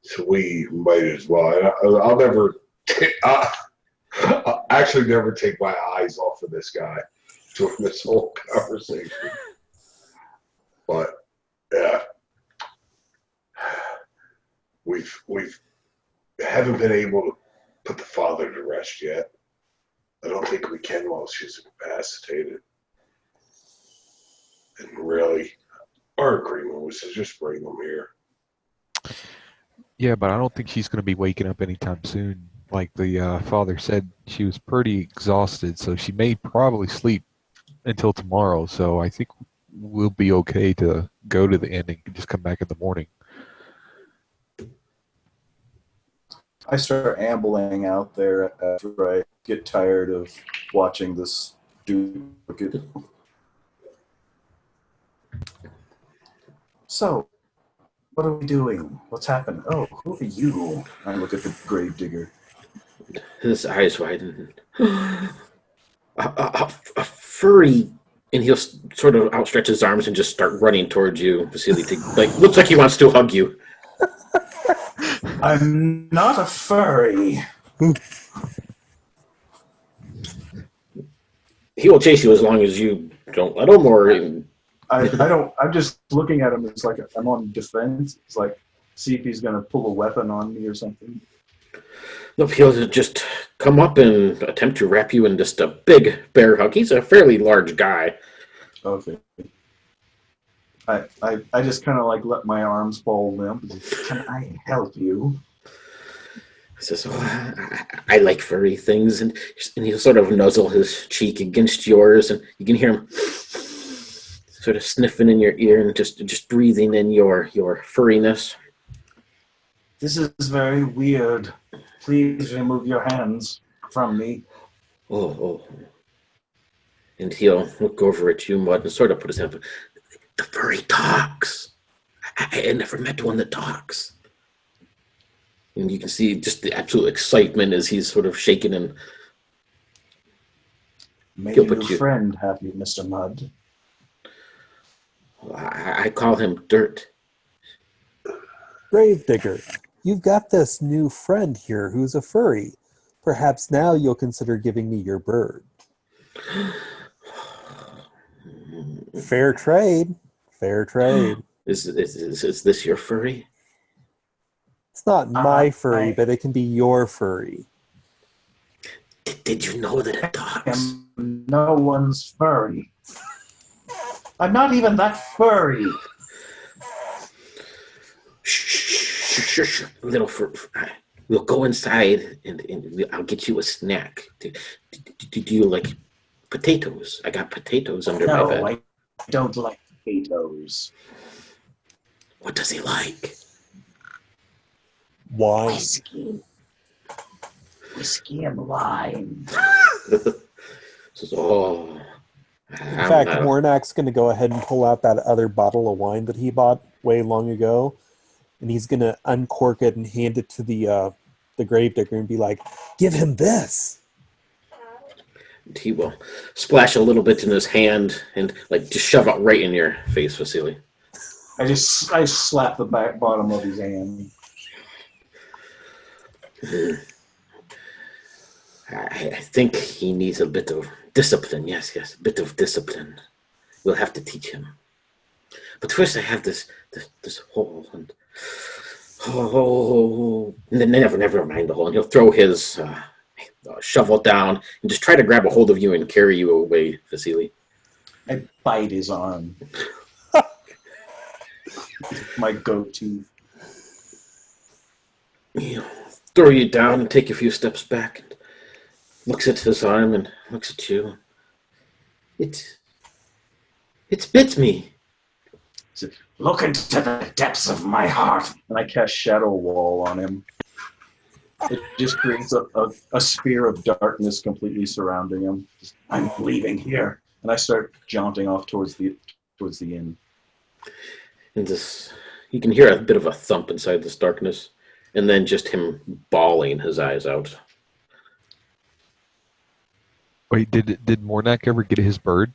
So we might as well. I'll never I'll actually never take my eyes off of this guy during this whole conversation. But yeah, we haven't been able to put the father to rest yet. I don't think we can while she's incapacitated. And really, our agreement was to just bring them here. Yeah, but I don't think she's going to be waking up anytime soon. Like the father said, she was pretty exhausted, so she may probably sleep until tomorrow. So I think we'll be okay to go to the inn and just come back in the morning. I start ambling out there after I get tired of watching this duplicate. So, what are we doing? What's happened? Oh, who are you? I look at the gravedigger. His eyes widen. A furry, and he'll sort of outstretch his arms and just start running towards you. Vasily, looks like he wants to hug you. I'm not a furry. He will chase you as long as you don't let him, or I don't. I'm just looking at him. It's like I'm on defense. It's like see if he's gonna pull a weapon on me or something. nope, he'll just come up and attempt to wrap you in just a big bear hug. He's a fairly large guy. Okay. I just kind of like let my arms fall limp. Can I help you? He says, I like furry things, and he'll sort of nuzzle his cheek against yours, and you can hear him sort of sniffing in your ear and just breathing in your furriness. This is very weird. Please remove your hands from me. Oh. And he'll look over at you, Mud, and sort of put his hand up. The furry talks. I never met one that talks. And you can see just the absolute excitement as he's sort of shaking and Made a new friend, have you, Mr. Mudd? I call him Dirt. Gravedigger, you've got this new friend here who's a furry. Perhaps now you'll consider giving me your bird. Fair trade. Fair trade. Is this your furry? It's not my furry, but it can be your furry. Did you know that it talks? No one's furry. I'm not even that furry. Shh. Little we'll go inside and I'll get you a snack. Do you like potatoes? I got potatoes under my bed. No, I don't like potatoes. What does he like? Wine. Whiskey and wine. Oh. In fact, Mornak's going to go ahead and pull out that other bottle of wine that he bought way long ago, and he's going to uncork it and hand it to the gravedigger and be like, "Give him this." And he will splash a little bit in his hand and just shove it right in your face, Vasily. I slap the bottom of his hand. I think he needs a bit of Discipline, yes, a bit of discipline. We'll have to teach him. But first I have this hole, and never mind the hole. And he'll throw his shovel down and just try to grab a hold of you and carry you away, Vasily. I bite his arm. My go-to. He'll throw you down and take a few steps back and looks at his arm and looks at you. It's bit me. Look into the depths of my heart. And I cast Shadow Wall on him. It just creates a sphere of darkness completely surrounding him. I'm leaving here. And I start jaunting off towards the inn. And you can hear a bit of a thump inside this darkness, and then just him bawling his eyes out. Wait, did Mornak ever get his bird?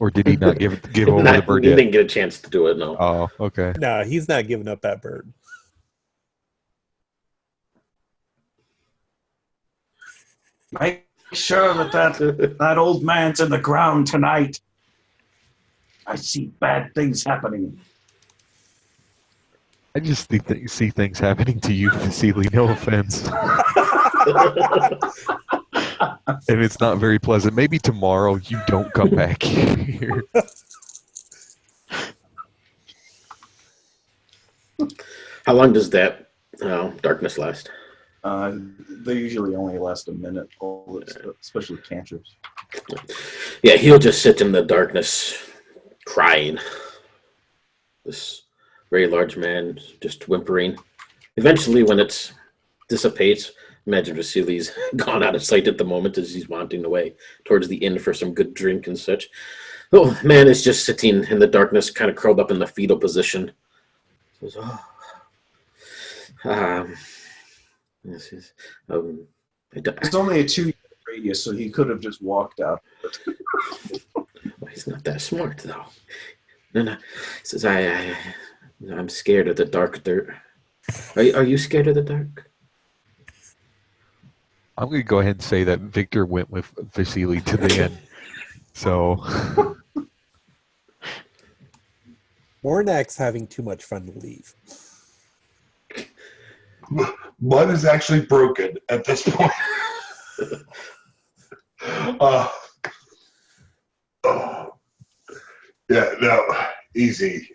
Or did he not give over the bird He yet? didn't get a chance to do it, no. Oh, okay. No, he's not giving up that bird. Make sure that old man's in the ground tonight. I see bad things happening. I just see things happening to you, Vasily. No offense. And it's not very pleasant. Maybe tomorrow you don't come back here. How long does that darkness last? They usually only last a minute, especially cantrips. Yeah, he'll just sit in the darkness crying. This very large man just whimpering. Eventually, when it dissipates, imagine Vasily's gone out of sight at the moment as he's wandering away towards the inn for some good drink and such. The man is just sitting in the darkness, kind of curled up in the fetal position. He says, this is, It's only a 2-year radius, so he could have just walked out. Well, he's not that smart, though. No. He says, I'm scared of the dark dirt. Are you scared of the dark? I'm going to go ahead and say that Victor went with Vasily to the end. So, Mornak's having too much fun to leave. Blood is actually broken at this point. Yeah, no, easy.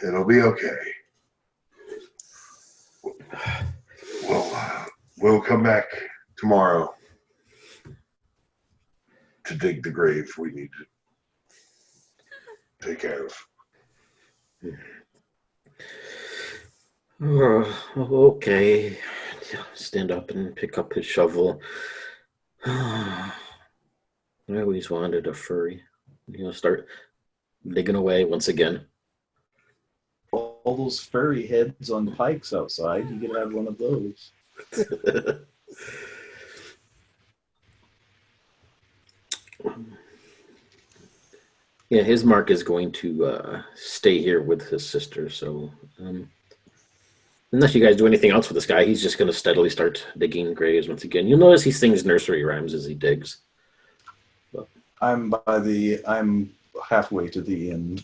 It'll be okay. We'll come back tomorrow to dig the grave we need to take care of. Okay. Stand up and pick up his shovel. I always wanted a furry. Start digging away once again. All those furry heads on pikes outside, you could have one of those. Yeah, his mark is going to stay here with his sister, so unless you guys do anything else with this guy, he's just going to steadily start digging graves once again. You'll notice he sings nursery rhymes as he digs. But... I'm halfway to the end.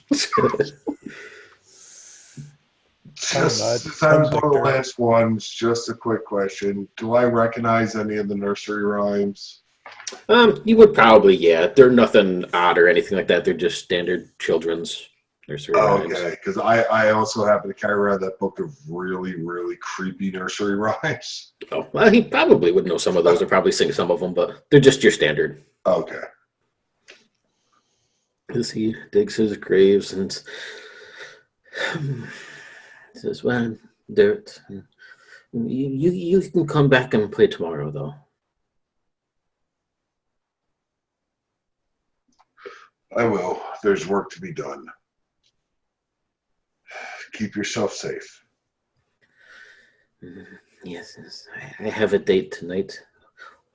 Since I was one of the last ones, just a quick question. Do I recognize any of the nursery rhymes? You would probably, yeah. They're nothing odd or anything like that. They're just standard children's nursery rhymes. Okay, because I also happen to carry around that book of really, really creepy nursery rhymes. Oh, well, he probably would know some of those or probably sing some of them, but they're just your standard. Okay. As he digs his graves and says, well, dirt. You can come back and play tomorrow, though. I will. There's work to be done. Keep yourself safe. Yes. I have a date tonight.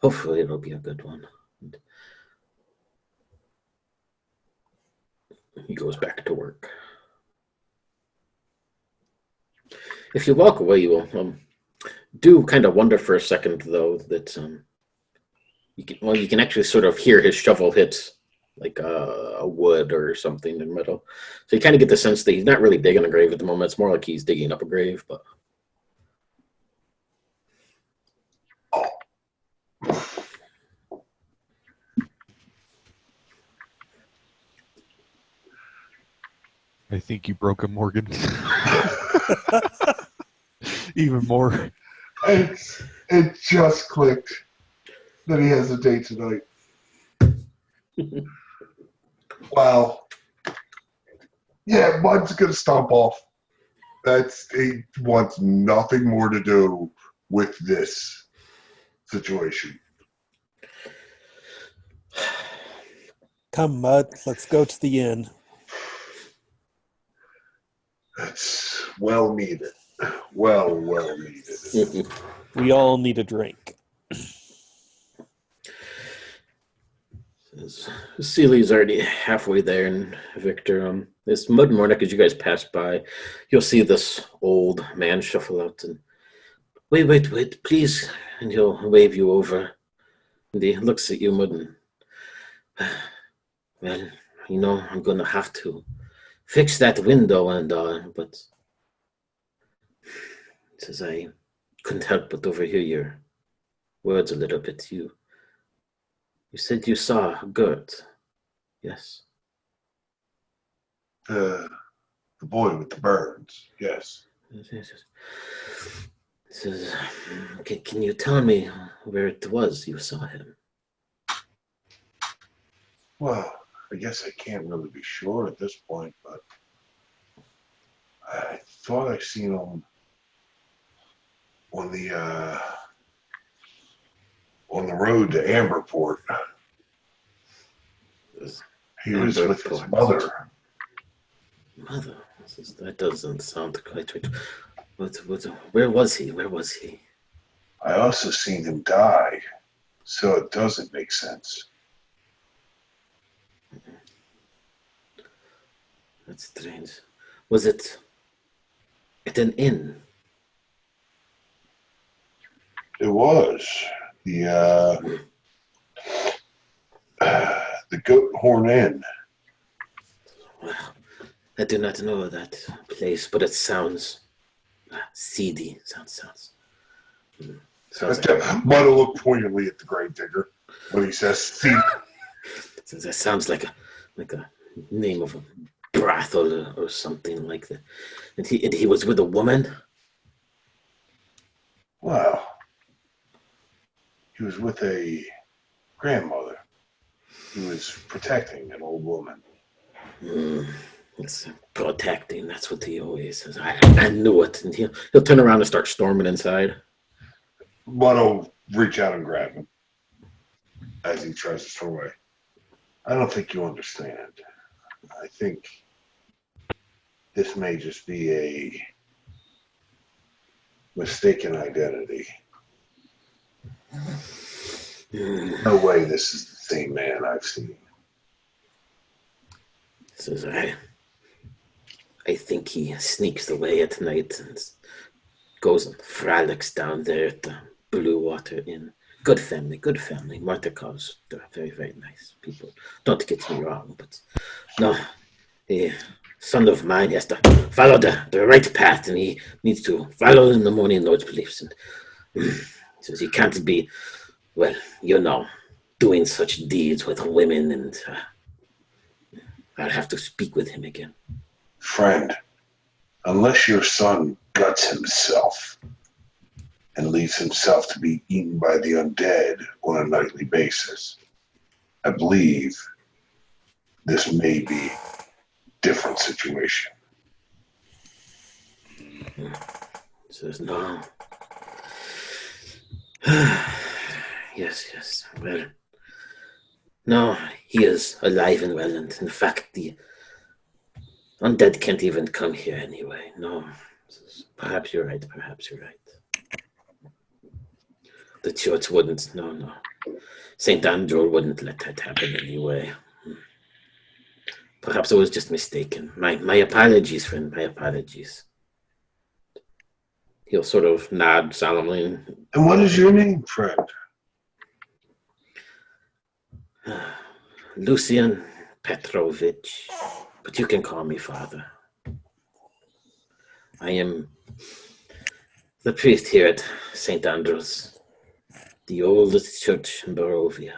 Hopefully it'll be a good one. He goes back to work. If you walk away, you will do kind of wonder for a second, though, that you can actually sort of hear his shovel hit like a wood or something in metal. So you kind of get the sense that he's not really digging a grave at the moment. It's more like he's digging up a grave. But I think you broke him, Morgan. Even more. It just clicked that he has a date tonight. Wow. Yeah, Mud's gonna stomp off. He wants nothing more to do with this situation. Come, Mud, let's go to the inn. It's well needed. Well needed. We all need a drink. Celia's already halfway there, and Victor, this Mud Mornick, as you guys pass by, you'll see this old man shuffle out and wait, please, and he'll wave you over. And he looks at you, Mud, and well, I'm gonna have to fix that window, and but says I couldn't help but overhear your words a little bit. You said you saw Gert, yes? The boy with the birds, yes. Yes. Says, can you tell me where it was you saw him? Well, I guess I can't really be sure at this point, but I thought I seen him on the road to Amberport. He was with his mother. Mother? That doesn't sound quite right. Where was he? I also seen him die, so it doesn't make sense. That's strange. Was it at an inn? It was the Goat Horn Inn. Well, I do not know that place, but it sounds seedy. Sounds. Mud will look pointedly at the Gravedigger when he says "seedy." That sounds like a name of a brothel or something like that. And he was with a woman. Well, he was with a grandmother who was protecting an old woman. It's protecting. That's what he always says. I knew it. And he'll turn around and start storming inside. Mud will reach out and grab him as he tries to storm away. I don't think you understand. I think this may just be a mistaken identity. No way this is the same man I've seen. Says I think he sneaks away at night and goes and frolics down there at the Blue Water Inn. Good family. Martha calls. They're very, very nice people. Don't get me wrong, but no, a son of mine has to follow the right path, and he needs to follow in the morning Lord's beliefs. And says he can't be, doing such deeds with women, and I'll have to speak with him again. Friend, unless your son guts himself and leaves himself to be eaten by the undead on a nightly basis, I believe this may be a different situation. Says no. Yes. Well, no, he is alive and well, and in fact, the undead can't even come here anyway. No, perhaps you're right. The church wouldn't. No. Saint Andrew wouldn't let that happen anyway. Perhaps I was just mistaken. My apologies, friend. My apologies. He'll sort of nod solemnly. And what is your name, friend? Lucian Petrovich, but you can call me Father. I am the priest here at St. Andrew's, the oldest church in Barovia.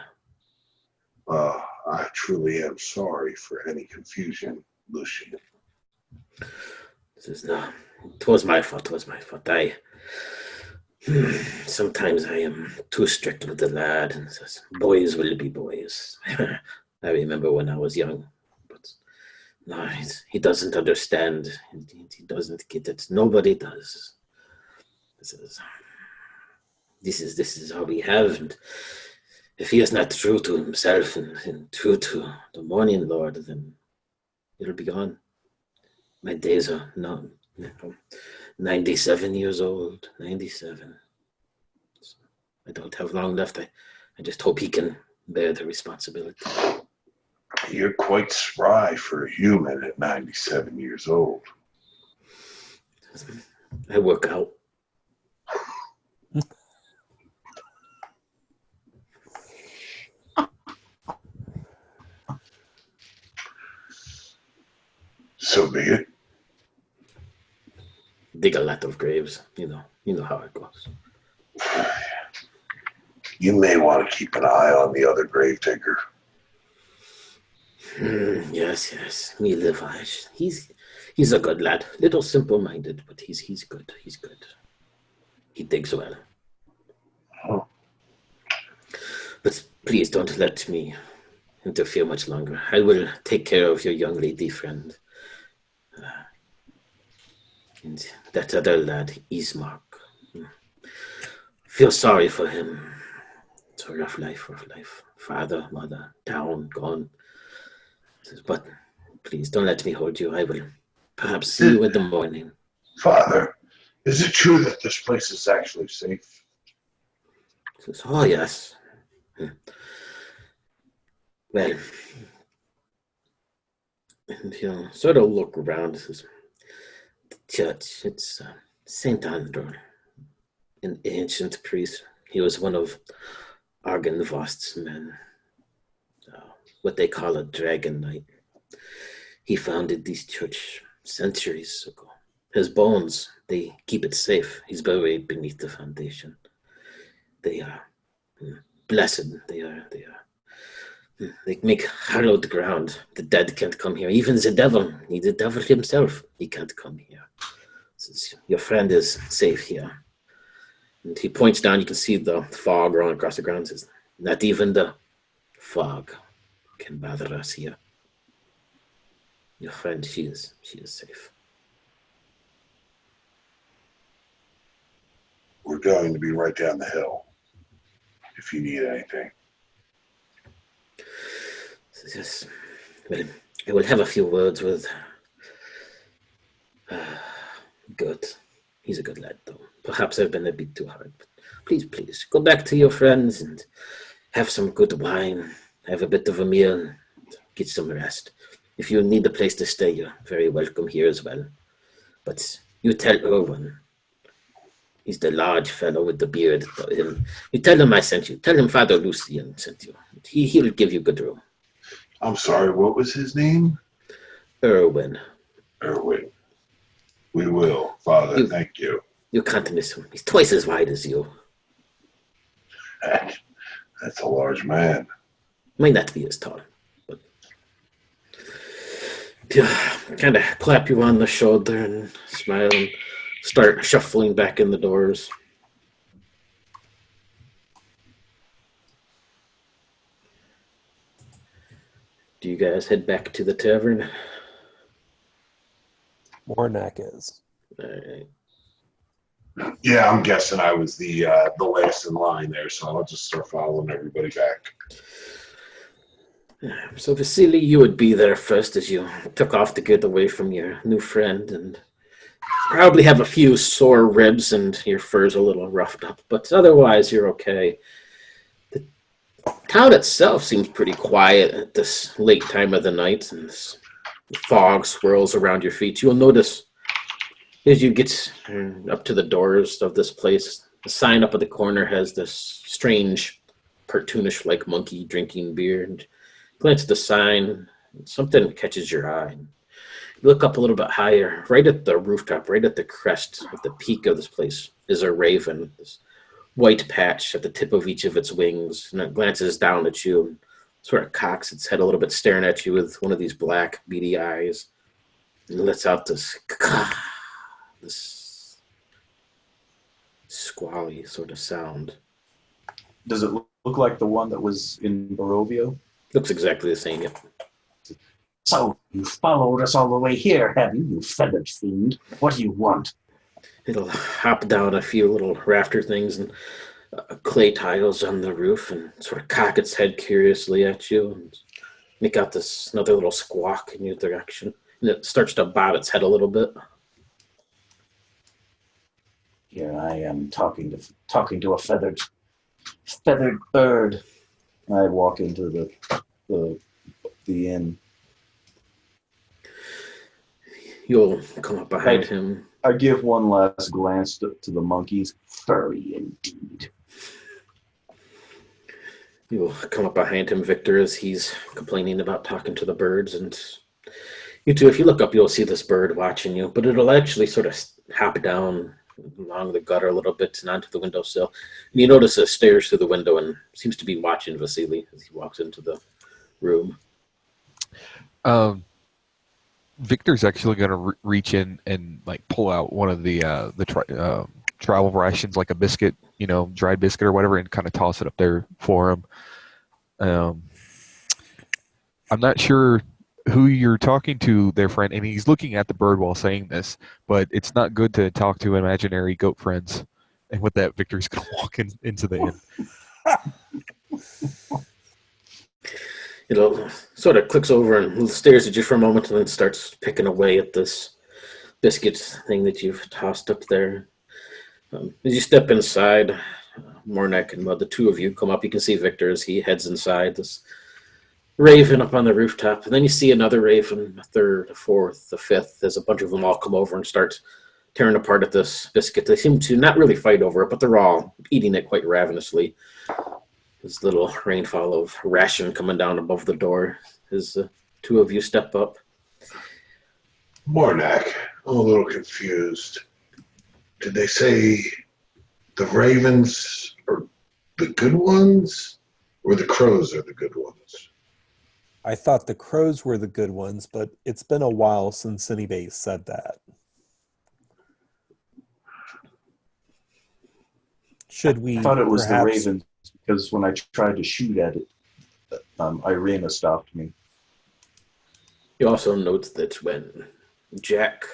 I truly am sorry for any confusion, Lucian. This is no, it was my fault. Sometimes I am too strict with the lad, and says, boys will be boys. I remember when I was young, but no, he doesn't understand. He doesn't get it. Nobody does. This is all we have, and if he is not true to himself and true to the Morning Lord, then it'll be gone. My days are numb. 97 years old, 97. I don't have long left. I just hope he can bear the responsibility. You're quite spry for a human at 97 years old. I work out. So be it. Dig a lot of graves. You know how it goes. You may want to keep an eye on the other gravedigger. Yes. Me live eyes. He's a good lad. Little simple-minded, but he's good. He's good. He digs well. Oh. But please don't let me interfere much longer. I will take care of your young lady friend. And that other lad, Ismark. Feel sorry for him. It's a rough life. Father, mother, down, gone. But please don't let me hold you. I will perhaps see you in the morning. Father, is it true that this place is actually safe? Says, oh, yes. Well, and sort of look around. Says, the church, it's St. Andrew, an ancient priest. He was one of Argenvost's men, what they call a dragon knight. He founded this church centuries ago. His bones, they keep it safe. He's buried beneath the foundation. They are blessed. They make hallowed ground. The dead can't come here. Even the devil himself, he can't come here. Says, your friend is safe here. And he points down, you can see the fog rolling across the ground. Says, not even the fog can bother us here. Your friend, she is safe. We're going to be right down the hill if you need anything. Yes. Well, I will have a few words with Gert. He's a good lad, though. Perhaps I've been a bit too hard. But please, go back to your friends and have some good wine, have a bit of a meal, get some rest. If you need a place to stay, you're very welcome here as well. But you tell Erwin, he's the large fellow with the beard. You tell him I sent you. Tell him Father Lucian sent you. He'll give you good room. I'm sorry, what was his name? Erwin. Erwin. We will, Father, thank you. You can't miss him. He's twice as wide as you. That's a large man. Might not be as tall, but kind of clap you on the shoulder and smile and start shuffling back in the doors. Do you guys head back to the tavern? Mornak is. All right. Yeah, I'm guessing I was the last in line there, so I'll just start following everybody back. So Vasily, you would be there first as you took off to get away from your new friend, and probably have a few sore ribs and your fur's a little roughed up, but otherwise you're okay. The town itself seems pretty quiet at this late time of the night, and this fog swirls around your feet. You'll notice as you get up to the doors of this place, the sign up at the corner has this strange cartoonish-like monkey drinking beer, and glance at the sign. And something catches your eye. You look up a little bit higher, right at the rooftop, right at the crest, at the peak of this place, is a raven. This white patch at the tip of each of its wings, and it glances down at you and sort of cocks its head a little bit, staring at you with one of these black, beady eyes, and lets out this this squally sort of sound. Does it look like the one that was in Barovia? Looks exactly the same, yep. So, you followed us all the way here, have you, you feathered fiend? What do you want? It'll hop down a few little rafter things and clay tiles on the roof and sort of cock its head curiously at you and make out this another little squawk in your direction. And it starts to bob its head a little bit. Here I am talking to a feathered bird. I walk into the inn. You'll come up behind him. I give one last glance to the monkeys. Furry indeed. You'll come up behind him, Victor, as he's complaining about talking to the birds. And you two, if you look up, you'll see this bird watching you. But it'll actually sort of hop down along the gutter a little bit and onto the windowsill. And you notice it stares through the window and seems to be watching Vasily as he walks into the room. Victor's actually going to reach in and like pull out one of the travel rations, like a biscuit, dried biscuit or whatever, and kind of toss it up there for him. I'm not sure who you're talking to there, friend, and he's looking at the bird while saying this, but it's not good to talk to imaginary goat friends. And with that, Victor's going to walk into the inn. It'll sort of clicks over and stares at you for a moment and then starts picking away at this biscuit thing that you've tossed up there. As you step inside, Mornek and the two of you come up. You can see Victor as he heads inside. This raven up on the rooftop. And then you see another raven, a third, a fourth, a fifth, as a bunch of them all come over and start tearing apart at this biscuit. They seem to not really fight over it, but they're all eating it quite ravenously. This little rainfall of ration coming down above the door as the two of you step up. Mornak, I'm a little confused. Did they say the ravens are the good ones or the crows are the good ones? I thought the crows were the good ones, but it's been a while since anybody said that. Should we? I thought it was perhaps... the ravens because when I tried to shoot at it, Irena stopped me. You also note that when Jack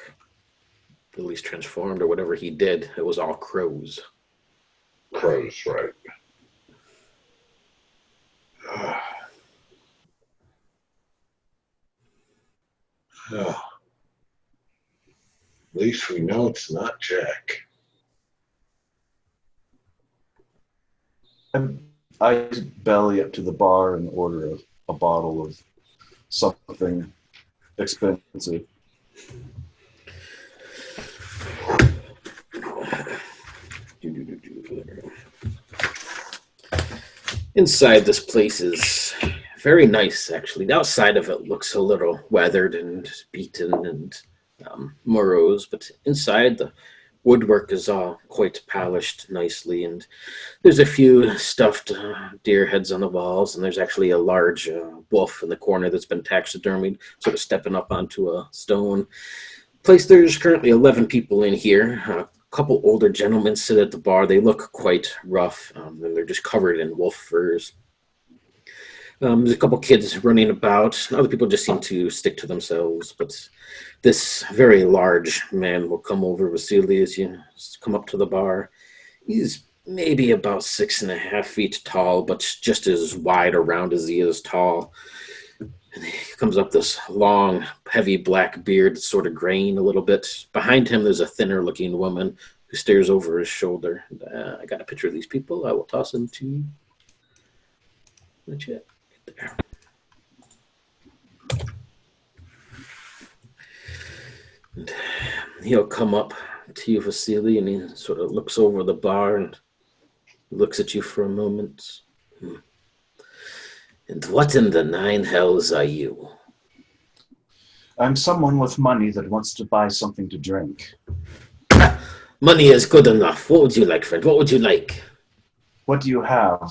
at least transformed or whatever he did, it was all crows. Crows, right. At least we know it's not Jack. I belly up to the bar and order a bottle of something expensive. Inside this place is very nice, actually. The outside of it looks a little weathered and beaten and morose, but inside the woodwork is all quite polished nicely, and there's a few stuffed deer heads on the walls, and there's actually a large wolf in the corner that's been taxidermied, sort of stepping up onto a stone. There's currently 11 people in here. A couple older gentlemen sit at the bar. They look quite rough, and they're just covered in wolf furs. There's a couple kids running about. Other people just seem to stick to themselves, but this very large man will come over, Vasily, as you come up to the bar. He's maybe about 6.5 feet tall, but just as wide around as he is tall. And he comes up this long, heavy black beard, sort of graying a little bit. Behind him, there's a thinner-looking woman who stares over his shoulder. I got a picture of these people. I will toss them to the chat. There. And he'll come up to you, Vasily, and he sort of looks over the bar and looks at you for a moment. And what in the nine hells are you? I'm someone with money that wants to buy something to drink. Money is good enough. What would you like, friend? What would you like? What do you have?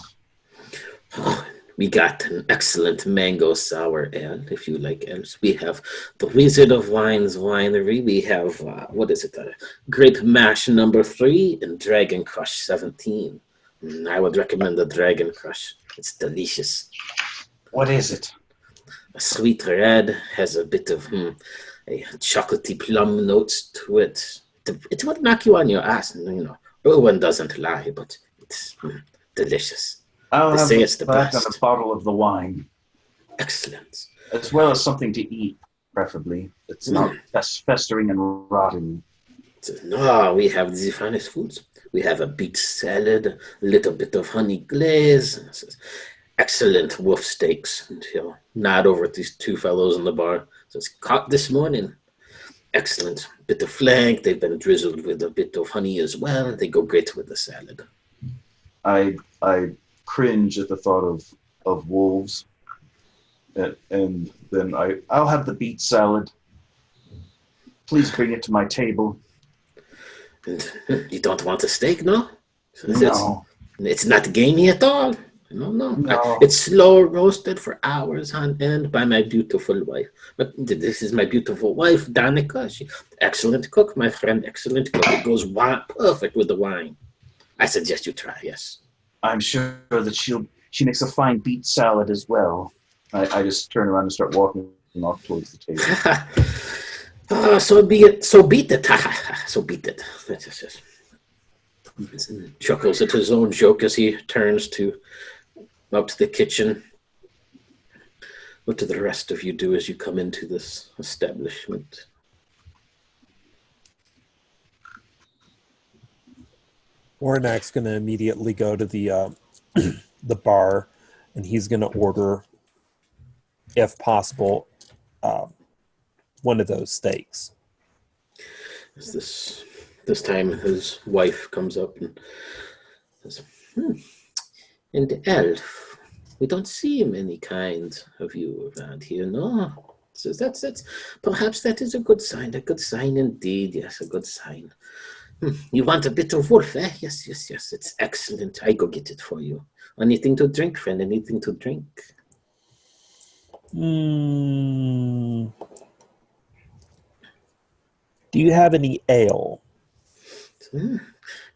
We got an excellent mango sour ale, if you like ales. We have the Wizard of Wines winery. We have, what is it? Grape Mash #3 and Dragon Crush 17. I would recommend the Dragon Crush. It's delicious. What is it? A sweet red, has a bit of a chocolatey plum notes to it. It would knock you on your ass, you know. Irwin doesn't lie, but it's delicious. I'll They have say it's the that and best. a bottle of the wine, Excellent. as well as something to eat, preferably. It's not festering and rotting. No, we have the finest foods. We have a beet salad, a little bit of honey glaze, excellent wolf steaks. And he'll nod over at these two fellows in the bar. So it's caught this morning. Excellent. Bit of flank. They've been drizzled with a bit of honey as well. They go great with the salad. I cringe at the thought of wolves, and then I'll have the beet salad. Please bring it to my table. And you don't want a steak, no? No. It's not gamey at all. No. No. It's slow roasted for hours on end by my beautiful wife. But this is my beautiful wife, Danica. She excellent cook, my friend. Excellent cook. It goes perfect with the wine. I suggest you try. Yes. I'm sure that she makes a fine beet salad as well. I just turn around and start walking off towards the table. So be it. So beat it. So beat it. Yes. Chuckles at his own joke as he turns up to the kitchen. What do the rest of you do as you come into this establishment? Warnak's going to immediately go to the the bar, and he's going to order, if possible, one of those steaks. This time his wife comes up and says, And Elf, we don't see many kind of you around here, no? So that's perhaps that is a good sign indeed, yes, a good sign. You want a bit of wolf, eh? Yes, it's excellent. I go get it for you. Anything to drink, friend, anything to drink? Do you have any ale?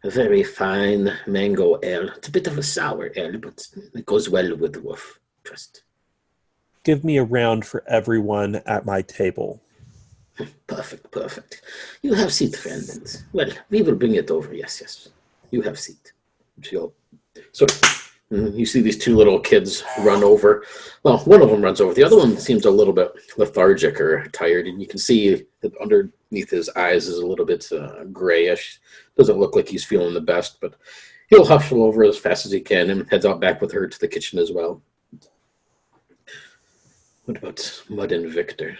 A very fine mango ale. It's a bit of a sour ale, but it goes well with the wolf. Trust. Give me a round for everyone at my table. Perfect. You have seat, friend. And, well, we will bring it over. Yes. You have seat. So you see these two little kids run over. Well, one of them runs over. The other one seems a little bit lethargic or tired, and you can see that underneath his eyes is a little bit grayish. Doesn't look like he's feeling the best, but he'll hustle over as fast as he can and heads out back with her to the kitchen as well. What about Mud and Victor?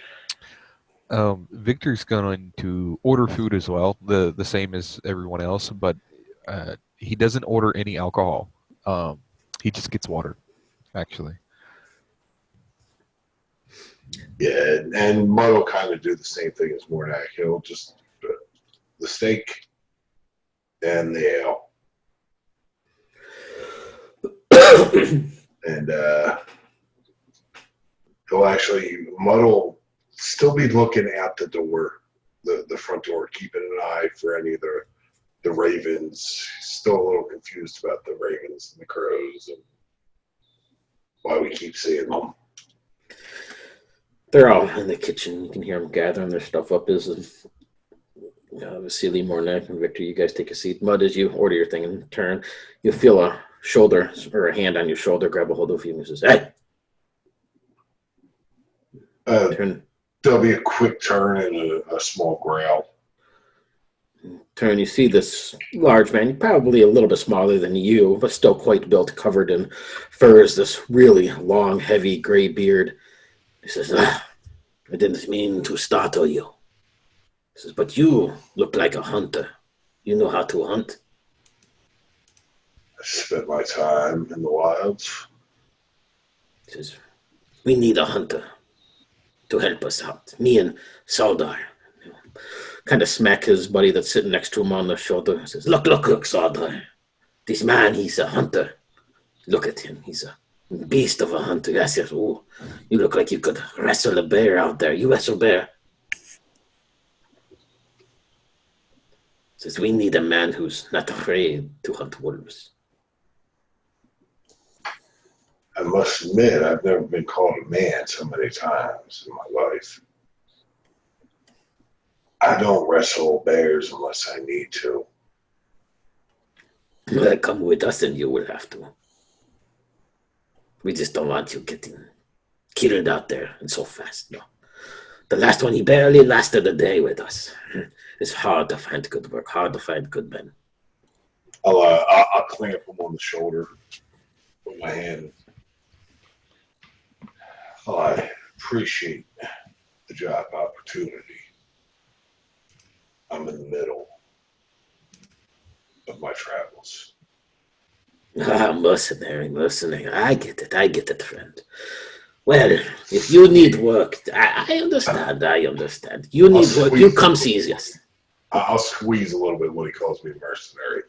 Victor's going to order food as well, the same as everyone else, but he doesn't order any alcohol. He just gets water, actually. Yeah, and Mud will kind of do the same thing as Mornak. He'll just the steak and the ale. And Mud will still be looking at the door, the front door, keeping an eye for any of the ravens. Still a little confused about the ravens and the crows and why we keep seeing them. They're all in the kitchen. You can hear them gathering their stuff up. Vasily, Mornak, and Victor, you guys take a seat. Mud, as you order your thing and turn, you feel a shoulder or a hand on your shoulder grab a hold of you and says, "Hey!" Turn. There'll be a quick turn and a small growl. Turn. You see this large man, probably a little bit smaller than you, but still quite built, covered in furs. This really long, heavy gray beard. He says, "I didn't mean to startle you." He says, "But you look like a hunter. You know how to hunt." I spent my time in the wilds. He says, we need a hunter to help us out. Me and Saldar. Kind of smack his buddy that's sitting next to him on the shoulder. He says, look, Saldar. This man, he's a hunter. Look at him. He's a beast of a hunter. Yes. Oh, you look like you could wrestle a bear out there. You wrestle bear. Says, we need a man who's not afraid to hunt wolves. I must admit, I've never been called a man so many times in my life. I don't wrestle bears unless I need to. Well, come with us and you will have to. We just don't want you getting killed out there and so fast. No. The last one, he barely lasted a day with us. It's hard to find good work, hard to find good men. I'll clamp him on the shoulder with my hand. I appreciate the job opportunity. I'm in the middle of my travels. Mercenary. I get it, friend. Well, if you need work, I understand. You need work, you come see us. I'll squeeze a little bit when he calls me mercenary.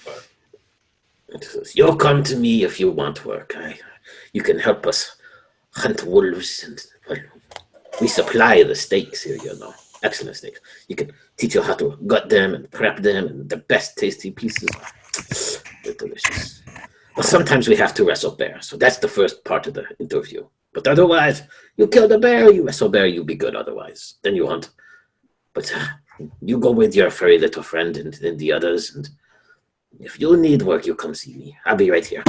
But you'll come to me if you want work. You can help us hunt wolves, and well, we supply the steaks here, excellent steaks. You can teach you how to gut them and prep them, and the best tasty pieces. They're delicious. But sometimes we have to wrestle bears, so that's the first part of the interview. But otherwise, you kill the bear, you wrestle bear, you'll be good otherwise. Then you hunt. But you go with your furry little friend and the others, and if you need work, you come see me. I'll be right here.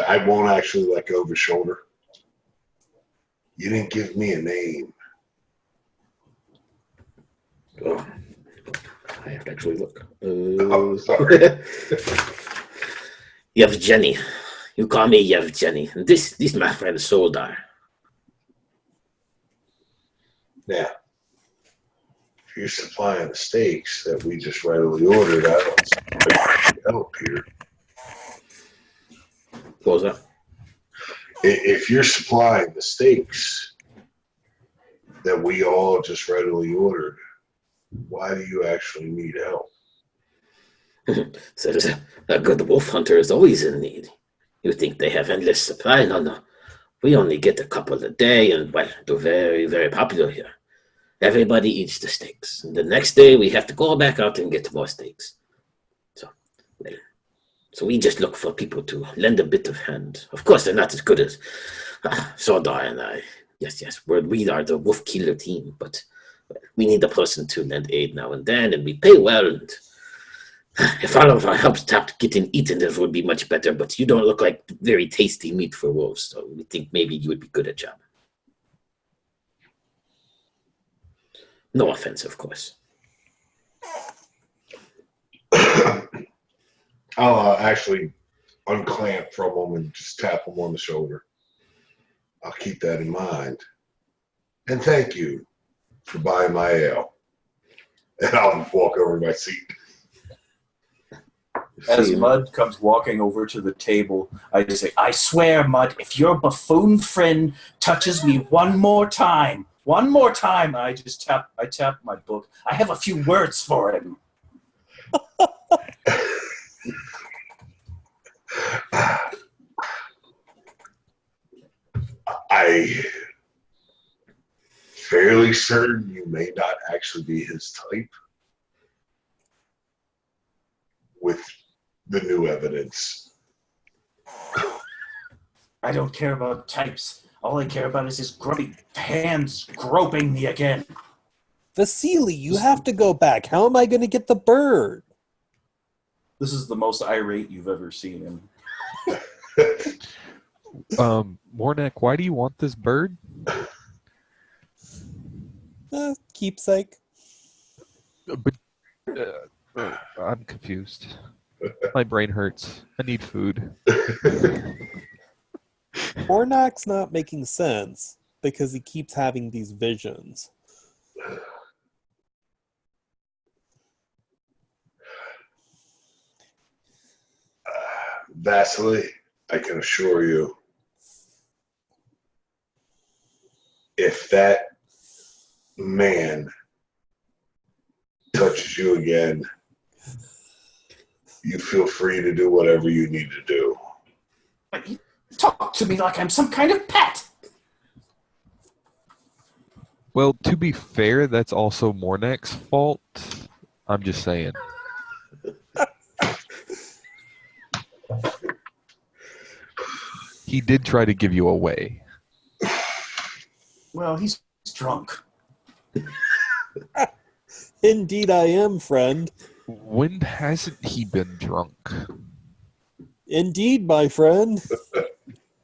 I won't actually let go of his shoulder. You didn't give me a name. Oh, I have to actually look. Sorry. Yevgeny. You call me Yevgeny. This is my friend Soldar. Now, if you're supplying the steaks that we just readily ordered, I don't see any help here. What was that? If you're supplying the steaks that we all just readily ordered, why do you actually need help? So a good wolf hunter is always in need. You think they have endless supply? No. We only get a couple a day, and well, they're very, very popular here. Everybody eats the steaks. And the next day, we have to go back out and get more steaks. So we just look for people to lend a bit of hand. Of course, they're not as good as Sordar and I. Yes, we are the wolf killer team, but we need a person to lend aid now and then, and we pay well. And if all of our help stopped getting eaten, it would be much better, but you don't look like very tasty meat for wolves, so we think maybe you would be good at job. No offense, of course. I'll actually unclamp from him and just tap him on the shoulder. I'll keep that in mind. And thank you for buying my ale. And I'll walk over to my seat. As Mud comes walking over to the table, I just say, I swear, Mud, if your buffoon friend touches me one more time, I tap my book. I have a few words for him. I'm fairly certain you may not actually be his type with the new evidence. I don't care about types. All I care about is his grubby hands groping me again. Vasily, you have to go back. How am I going to get the bird? This is the most irate you've ever seen him. Mornak, why do you want this bird? Keepsake. But I'm confused. My brain hurts. I need food. Ornak's not making sense because he keeps having these visions. Vasily, I can assure you, if that man touches you again, you feel free to do whatever you need to do. But you talk to me like I'm some kind of pet. Well, to be fair, that's also Mornek's fault. I'm just saying. He did try to give you away. Well, he's drunk. Indeed, I am, friend. When hasn't he been drunk? Indeed, my friend.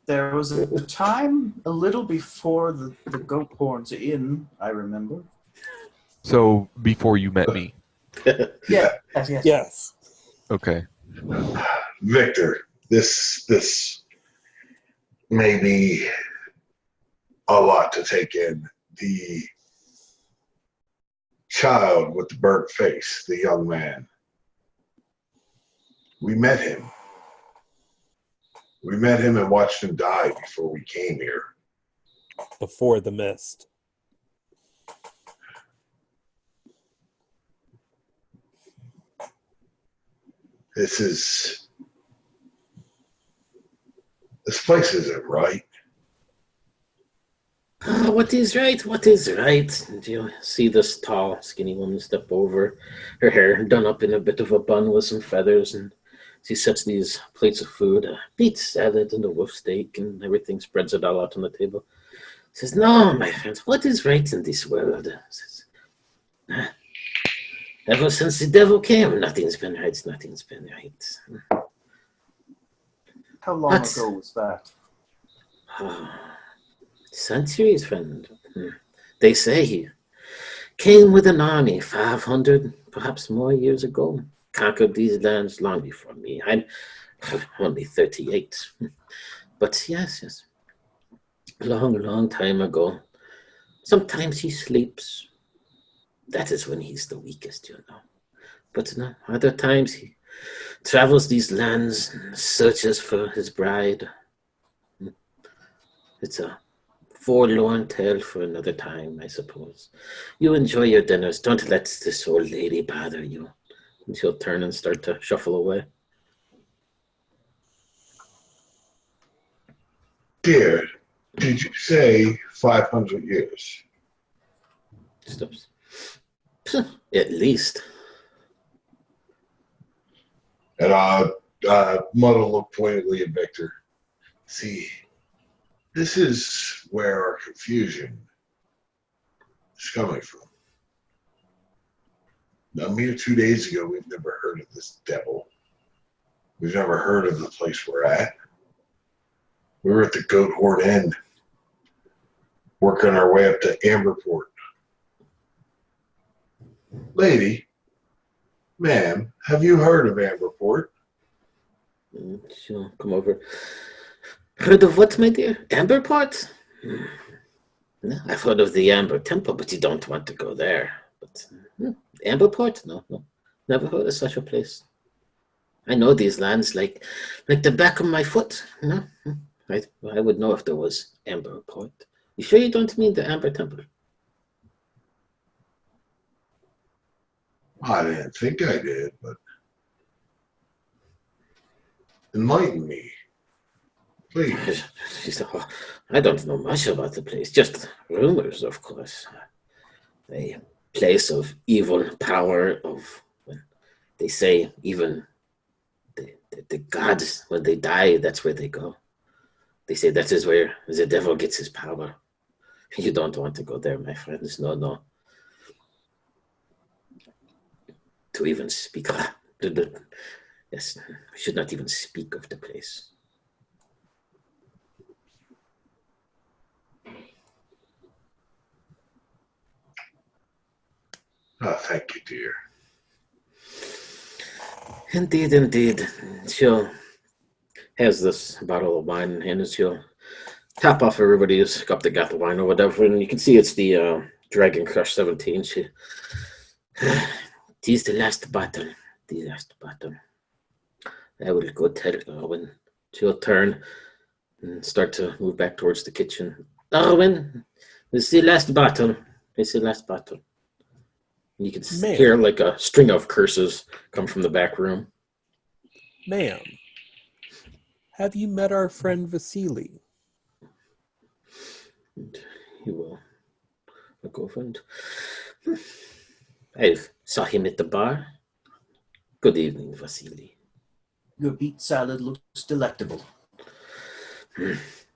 There was a time a little before the goat horns inn, I remember. So, before you met me. Yeah, yes. Yes. Okay. Victor, this may be a lot to take in. The child with the burnt face, the young man. We met him. We met him and watched him die before we came here. Before the mist. This place isn't right. What is right? What is right? And you see this tall, skinny woman step over, her hair done up in a bit of a bun with some feathers, and she sets these plates of food, a beet salad and a wolf steak, and everything, spreads it all out on the table. Says, "No, my friend, what is right in this world?" Says, "Ever since the devil came, nothing's been right, nothing's been right." How long That's- ago was that? Centuries, friend. They say he came with an army 500, perhaps more years ago, conquered these lands long before me. I'm only 38. But yes, long time ago. Sometimes he sleeps. That is when he's the weakest, you know. But no, other times he travels these lands and searches for his bride. It's a forlorn tale for another time, I suppose. You enjoy your dinners. Don't let this old lady bother you. And she'll turn and start to shuffle away. Dear, did you say 500 years? Stops. At least. And Muddle looked pointedly at Victor. See, this is where our confusion is coming from. A mere 2 days ago, we've never heard of this devil. We've never heard of the place we're at. We were at the Goat Horn Inn, working our way up to Amberport. Lady, ma'am, have you heard of Amberport? She'll come over. Heard of what, my dear? Amberport? No, I've heard of the Amber Temple, but you don't want to go there. But Amberport? No. Never heard of such a place. I know these lands like the back of my foot. No, I would know if there was Amberport. You sure you don't mean the Amber Temple? I didn't think I did, but enlighten me, please. She said, "Oh, I don't know much about the place, just rumors, of course. A place of evil power, of, they say, even the gods, when they die, that's where they go. They say that is where the devil gets his power. You don't want to go there, my friends. No. To even speak. Yes, we should not even speak of the place. Oh, thank you, dear. Indeed. She'll has this bottle of wine in hand, and she'll top off everybody's cup that got the wine or whatever, and you can see it's the Dragon Crush 17. She, "Tis the last bottle. I will go tell Arwen. She'll turn and start to move back towards the kitchen. Arwen, this is the last bottle. It's the last bottle. And you can Ma'am. hear like a string of curses come from the back room. Ma'am, have you met our friend Vasily? And he will look over and I saw him at the bar. Good evening, Vasily. Your beet salad looks delectable.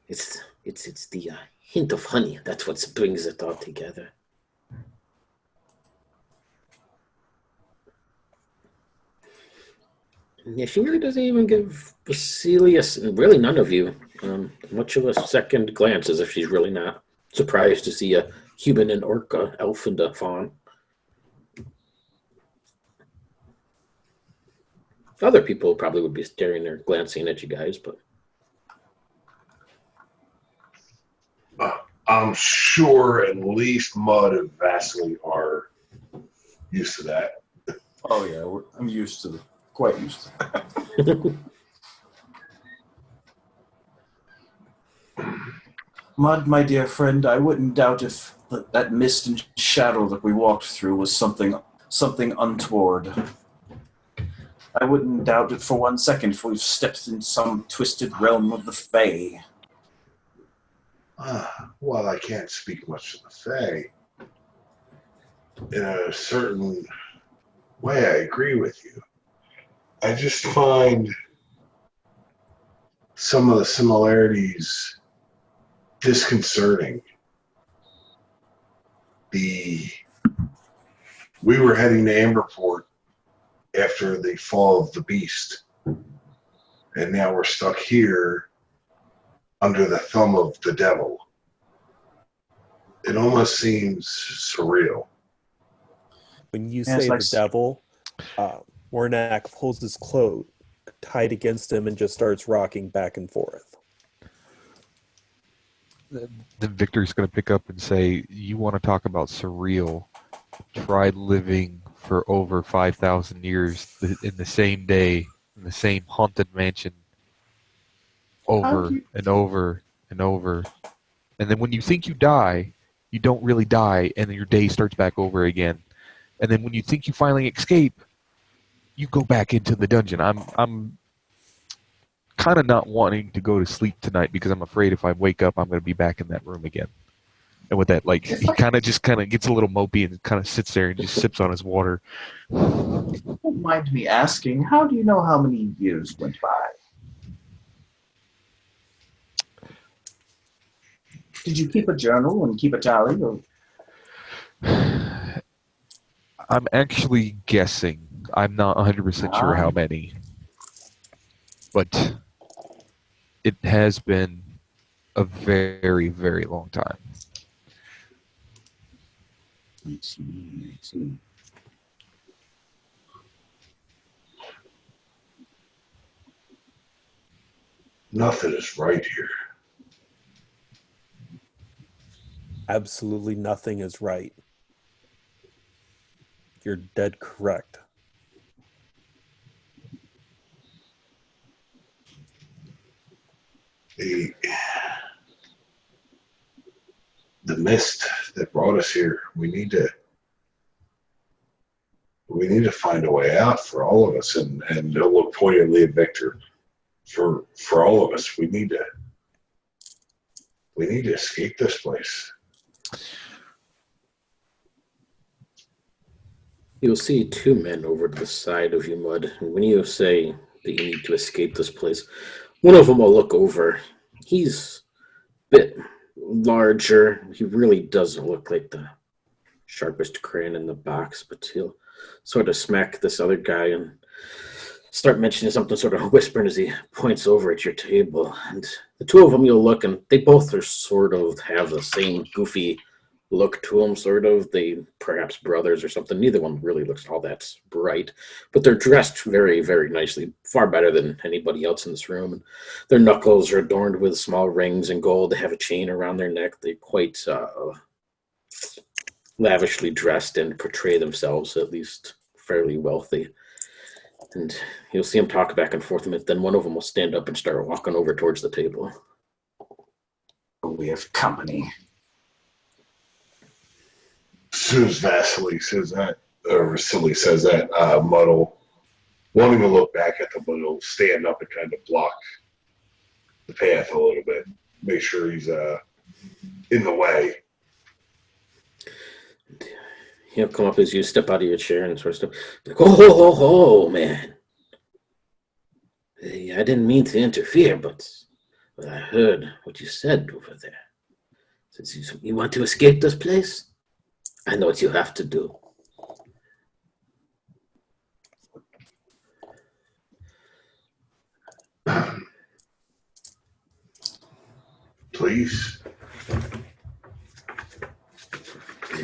It's the hint of honey. That's what brings it all together. Yeah, she really doesn't even give Basilius, and really none of you, much of a second glance, as if she's really not surprised to see a human and orca, elf and a fawn. Other people probably would be staring or glancing at you guys, but I'm sure at least Mud and Vasily are used to that. Oh yeah, I'm used to quite used to that. Mud, my dear friend, I wouldn't doubt if that mist and shadow that we walked through was something untoward. I wouldn't doubt it for 1 second if we've stepped in some twisted realm of the Fae. Well, I can't speak much to the Fae. In a certain way, I agree with you. I just find some of the similarities disconcerting. We were heading to Amberport after the fall of the beast, and now we're stuck here under the thumb of the devil. It almost seems surreal. When you Yeah, it's say like the devil, Warnak pulls his cloak tied against him and just starts rocking back and forth. Then Victor's going to pick up and say, you want to talk about surreal? Try living for over 5,000 years in the same day, in the same haunted mansion, over and over and over. And then when you think you die, you don't really die, and then your day starts back over again. And then when you think you finally escape, you go back into the dungeon. I'm kind of not wanting to go to sleep tonight because I'm afraid if I wake up, I'm going to be back in that room again. And with that, like, he kind of gets a little mopey and kind of sits there and just sips on his water. Don't mind me asking, how do you know how many years went by? Did you keep a journal and keep a tally? Or? I'm actually guessing. I'm not 100% sure how many. But it has been a very, very long time. I see. Nothing is right here. Absolutely nothing is right. You're dead correct. The mist that brought us here, we need to find a way out for all of us, and he'll look pointedly at Victor. For all of us, we need to escape this place. you'll see two men over to the side of you, Mud. And when you say that you need to escape this place, one of them will look over. He's a bit larger. He really doesn't look like the sharpest crayon in the box, but he'll sort of smack this other guy and start mentioning something, sort of whispering as he points over at your table. And the two of them, you'll look, and they both are sort of have the same goofy look to them, sort of. They perhaps brothers or something. Neither one really looks all that bright, but they're dressed very, very nicely, far better than anybody else in this room. And their knuckles are adorned with small rings and gold. They have a chain around their neck. They're quite lavishly dressed and portray themselves at least fairly wealthy. And you'll see them talk back and forth a minute. Then one of them will stand up and start walking over towards the table. We have company. As soon as Vasily says that, or Vasily says that, Muddle won't even look back at the Muddle, stand up and kind of block the path a little bit. Make sure he's in the way. He'll come up as you step out of your chair and sort of stuff. Like, oh, man. Hey, I didn't mean to interfere, but I heard what you said over there. Since you want to escape this place, I know what you have to do. Please.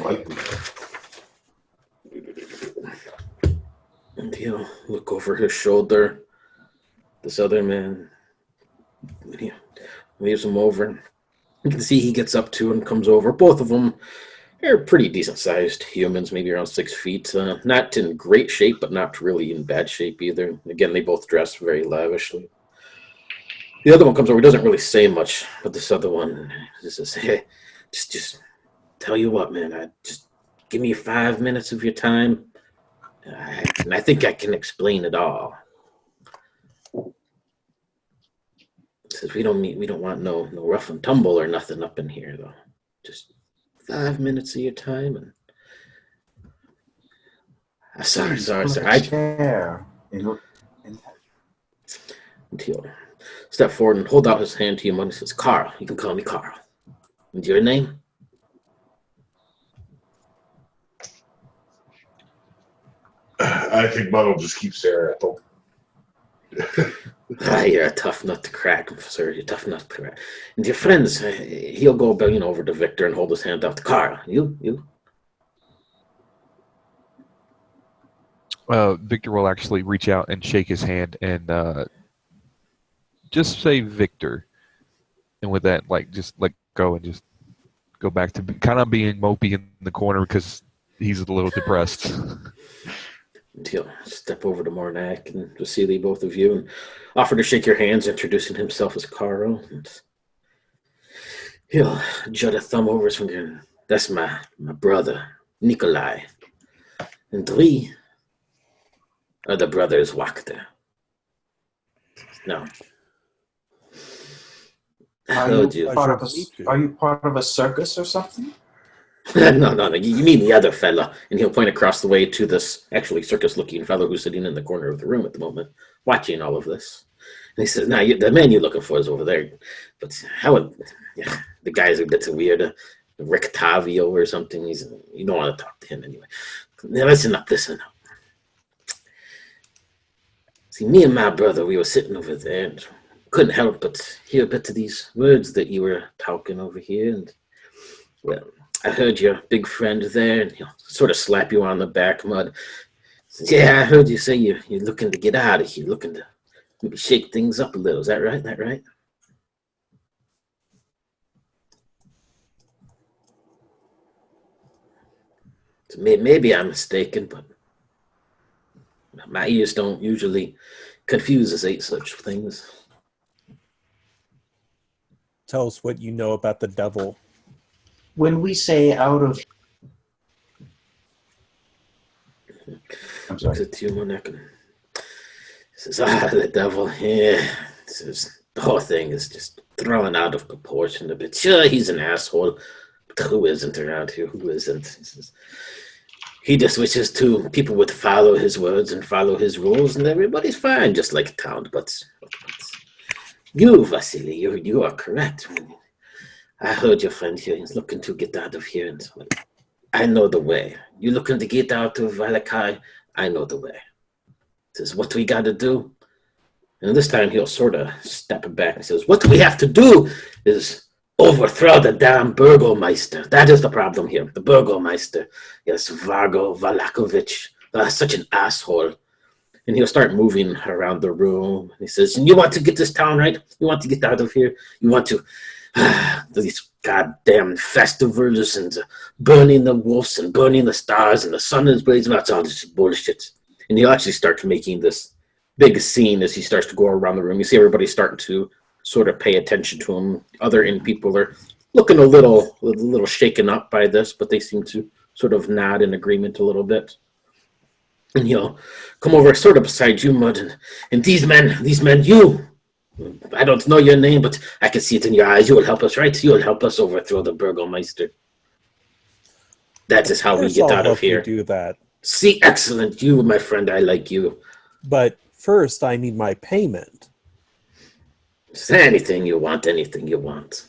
Like, And he'll look over his shoulder. This other man, he leaves him over. You can see he gets up to and comes over. Both of them are pretty decent-sized humans, maybe around 6 feet. Not in great shape, but not really in bad shape either. Again, they both dress very lavishly. The other one comes over. He doesn't really say much, but this other one just says, "Hey, just tell you what, man. Just give me 5 minutes of your time, and I think I can explain it all." Says we don't want no rough and tumble or nothing up in here though. Just 5 minutes of your time, and sorry, sir. He'll step forward and hold out his hand to you, and he says, "Carl, you can call me Carl. And your name?" I think Muddle just keeps staring at them. You're a tough nut to crack, sir. You're a tough nut to crack. And your friends, he'll go over to Victor and hold his hand out to Carl. You. Victor will actually reach out and shake his hand and just say Victor. And with that, just let go and just go back to kind of being mopey in the corner because he's a little depressed. And he'll step over to Mornak and Vasily, both of you, and offer to shake your hands, introducing himself as Carl. And he'll jut a thumb over his finger. And that's my brother, Nikolai. And 3 are the brothers Wachter. No. Are you part of a circus or something? No. You mean the other fella. And he'll point across the way to this actually circus-looking fellow who's sitting in the corner of the room at the moment, watching all of this. And he says, "Now, the man you're looking for is over there. But the guy's a bit weird. Rick Tavio or something. You don't want to talk to him anyway. Now, listen up. See, me and my brother, we were sitting over there and couldn't help but hear a bit of these words that you were talking over here. And, well, I heard your big friend there, and he'll sort of slap you on the back, Mud. Says, yeah, I heard you say you're looking to get out of here, looking to maybe shake things up a little. Is that right? So maybe I'm mistaken, but my ears don't usually confuse us eight such things. Tell us what you know about the devil. When we say out of... I'm sorry. Looks at you, Monek, and says, the devil, yeah. Says, the whole thing is just thrown out of proportion a bit. Sure, he's an asshole, but who isn't around here? Who isn't? He says, he just wishes people would follow his words and follow his rules, and everybody's fine, just like town. But you, Vasily, you are correct. I heard your friend here. He's looking to get out of here. And so I know the way. You looking to get out of Valakai? I know the way. He says, what we got to do? And this time he'll sort of step back and says, what we have to do is overthrow the damn Burgomeister. That is the problem here. The Burgomeister. Yes, Vargo Valakovich. Such an asshole. And he'll start moving around the room. He says, and you want to get this town right? You want to get out of here? You want to... these goddamn festivals and burning the wolves and burning the stars and the sun is blazing. That's all this bullshit. And he'll actually start making this big scene as he starts to go around the room. You see everybody starting to sort of pay attention to him. Other inn people are looking a little shaken up by this, but they seem to sort of nod in agreement a little bit. And he'll come over sort of beside you, Mud, and these men, you, I don't know your name, but I can see it in your eyes. You will help us, right? You will help us overthrow the Burgomeister. That is how we get I'll out of help you here. do that. See, excellent. You, my friend, I like you. But first, I need my payment. Say anything you want, anything you want.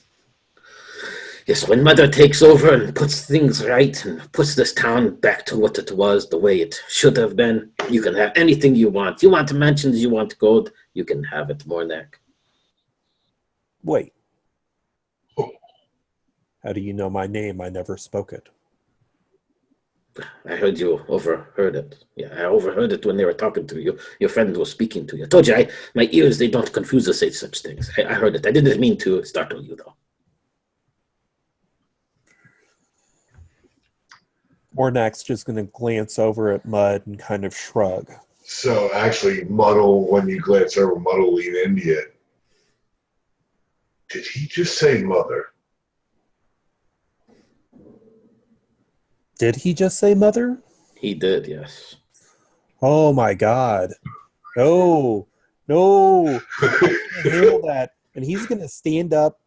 Yes, when Mother takes over and puts things right and puts this town back to what it was, the way it should have been, you can have anything you want. You want mansions, you want gold, you can have it, Mornak. Wait. How do you know my name? I never spoke it. I heard you overheard it. Yeah, I overheard it when they were talking to you. Your friend was speaking to you. I told you, my ears, they don't confuse us say such things. I heard it. I didn't mean to startle you, though. Mornak's just going to glance over at Mud and kind of shrug. So actually, Muddle, when you glance over, Muddle lean into you. Did he just say mother? Did he just say mother? He did, yes. Oh my God. No. Handle that. And he's going to stand up,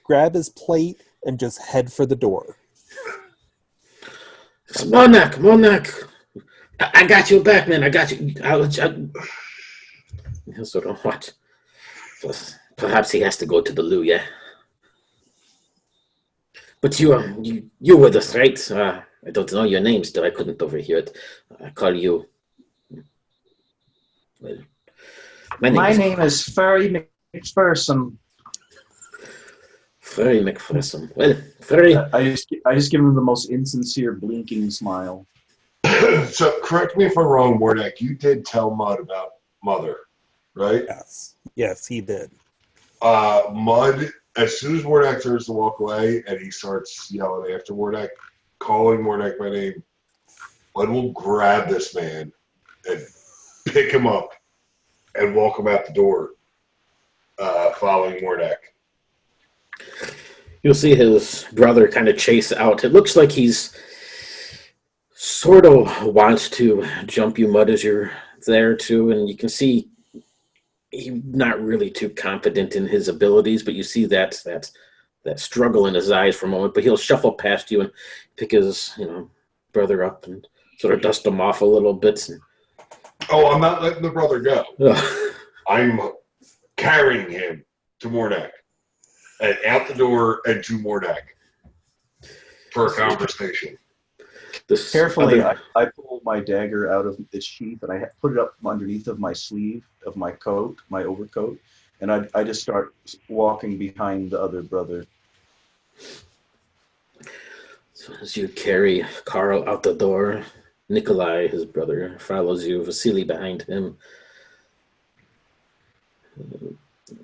grab his plate, and just head for the door. Mornak. I got you back, man. I got you. He'll sort of watch. Perhaps he has to go to the loo, yeah. But you with us, right? I don't know your name still. I couldn't overhear it. I call you. Well, My name is Furry McPherson. Furry McPherson. Well, Furry. I just give him the most insincere blinking smile. So correct me if I'm wrong, Mornak. You did tell Mud about Mother, right? Yes, he did. Mud, as soon as Mornak turns to walk away and he starts yelling after Mornak, calling Mornak by name, Mud will grab this man and pick him up and walk him out the door, following Mornak. You'll see his brother kind of chase out. It looks like he's sort of wants to jump you, Mud, as you're there too, and you can see he's not really too confident in his abilities, but you see that struggle in his eyes for a moment. But he'll shuffle past you and pick his brother up and sort of dust him off a little bit. Oh, I'm not letting the brother go. I'm carrying him to Mornak and out the door and to Mornak for a conversation. Carefully, I pull my dagger out of its sheath and I put it up underneath of my sleeve of my coat, my overcoat, and I just start walking behind the other brother. So as you carry Carl out the door, Nikolai, his brother, follows you, Vasily behind him.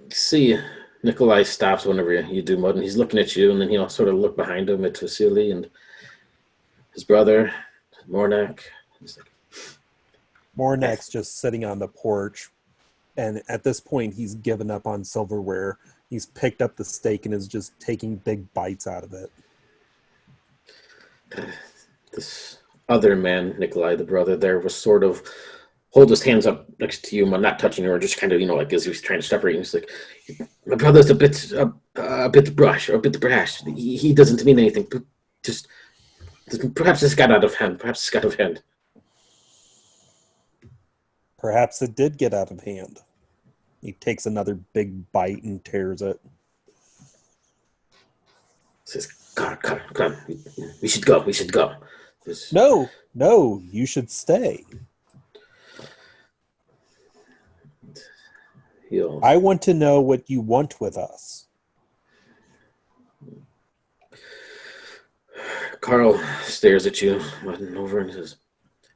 See, Nikolai stops whenever you do Mud, and he's looking at you, and then he'll sort of look behind him at Vasily and his brother, Mornak. Mornak's just sitting on the porch, and at this point, he's given up on silverware. He's picked up the steak and is just taking big bites out of it. This other man, Nikolai, the brother there, was sort of hold his hands up next to you, not touching you, or just kind of, like as he was trying to separate you. He's like, my brother's a bit brash. He doesn't mean anything. Just perhaps this got out of hand. Perhaps it did get out of hand. He takes another big bite and tears it. Says, come on. We should go. No, you should stay. I want to know what you want with us. Carl stares at you, nodding over, and says,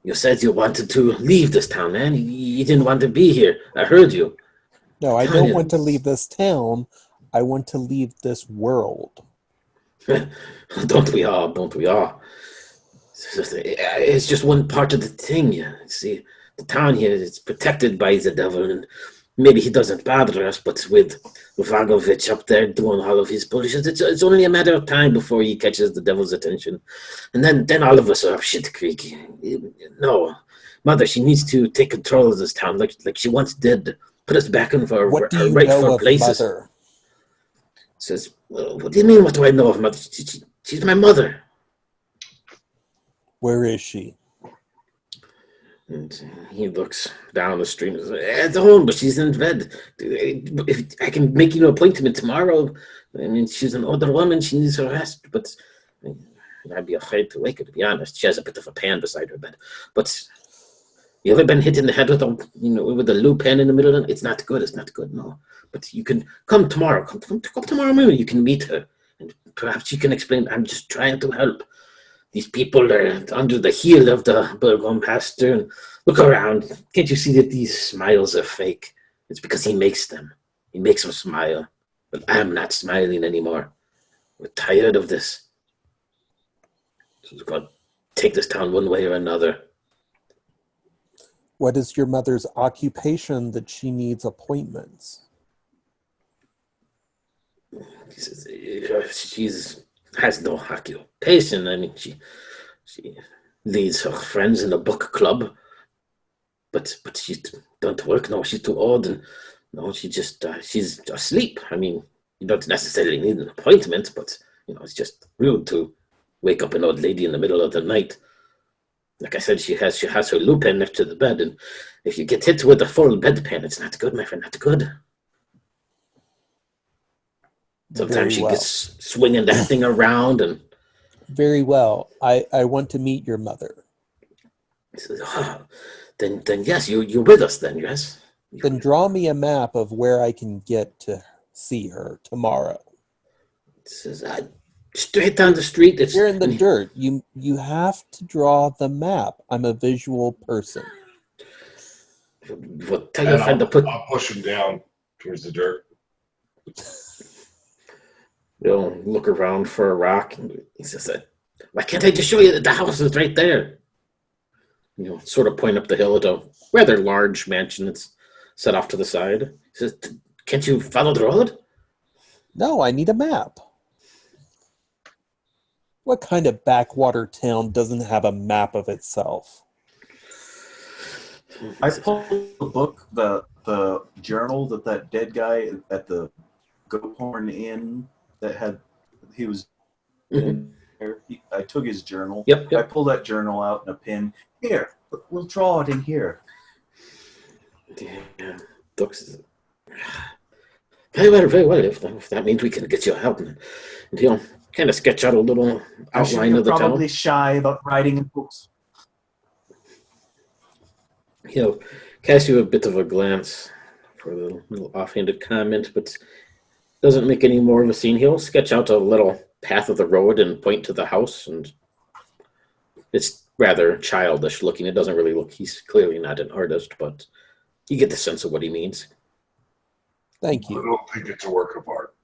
you said you wanted to leave this town, man. You didn't want to be here. I heard you. No, I don't want to leave this town. I want to leave this world. Don't we all? It's just one part of the thing. You see, the town here is protected by the devil, and maybe he doesn't bother us, but with Vagovich up there doing all of his bullshit, it's only a matter of time before he catches the devil's attention. And then all of us are up shit creek. No, Mother, she needs to take control of this town like she once did. Put us back in our What do you rightful know of places. Mother? Says, well, what do you mean, what do I know of Mother? She's my mother. Where is she? And he looks down the street and says, at home, but she's in bed. If I can make you an appointment tomorrow. I mean, she's an older woman. She needs her rest. But I'd be afraid to wake her, to be honest. She has a bit of a pan beside her bed. But you ever been hit in the head with a loop pen in the middle of it? It's not good. It's not good, no. But you can come tomorrow. Come tomorrow morning. You can meet her. And perhaps you can explain. I'm just trying to help. These people are under the heel of the burgomaster. And look around. Can't you see that these smiles are fake? It's because he makes them. He makes them smile. But I'm not smiling anymore. We're tired of this. So we're going to take this town one way or another. What is your mother's occupation that she needs appointments? She has no occupation. I mean, she leads her friends in a book club, but she don't work. No, she's too old, and no, she's asleep. I mean, you don't necessarily need an appointment, but it's just rude to wake up an old lady in the middle of the night. Like I said, she has her lupin next to the bed, and if you get hit with a full bedpan, it's not good, my friend, not good. Sometimes she gets swinging that thing around, and very well. I want to meet your mother. He says, then yes, you're with us. Then yes. Then draw me a map of where I can get to see her tomorrow. He says, straight down the street. You're in the dirt. You have to draw the map. I'm a visual person. Well, tell your friend to put. I'll push him down towards the dirt. They'll look around for a rock. And he says, why can't I just show you that the house is right there? Sort of point up the hill at a rather large mansion that's set off to the side. He says, can't you follow the road? No, I need a map. What kind of backwater town doesn't have a map of itself? I pulled the book, the journal that dead guy at the Goathorn Inn he was in there. I took his journal. Yep. I pulled that journal out and a pen. Here, we'll draw it in here. Yeah, looks very well. If that means we can get you help, and he'll kind of sketch out a little outline of the town. You're probably shy about writing in books. He'll cast you a bit of a glance for a little offhanded comment, but doesn't make any more of a scene. He'll sketch out a little path of the road and point to the house, and it's rather childish looking. It doesn't really look, he's clearly not an artist, but you get the sense of what he means. Thank you. I don't think it's a work of art.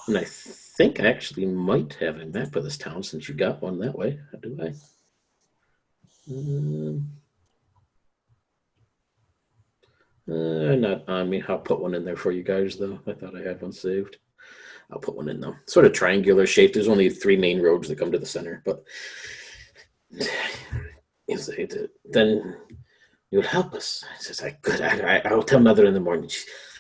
And I think I actually might have a map of this town since you got one that way. How do I? Not on me. I'll put one in there for you guys, though. I thought I had one saved. I'll put one in, though. Sort of triangular shape. There's only 3 main roads that come to the center, but then you'll help us. I says, I'll tell Mother in the morning.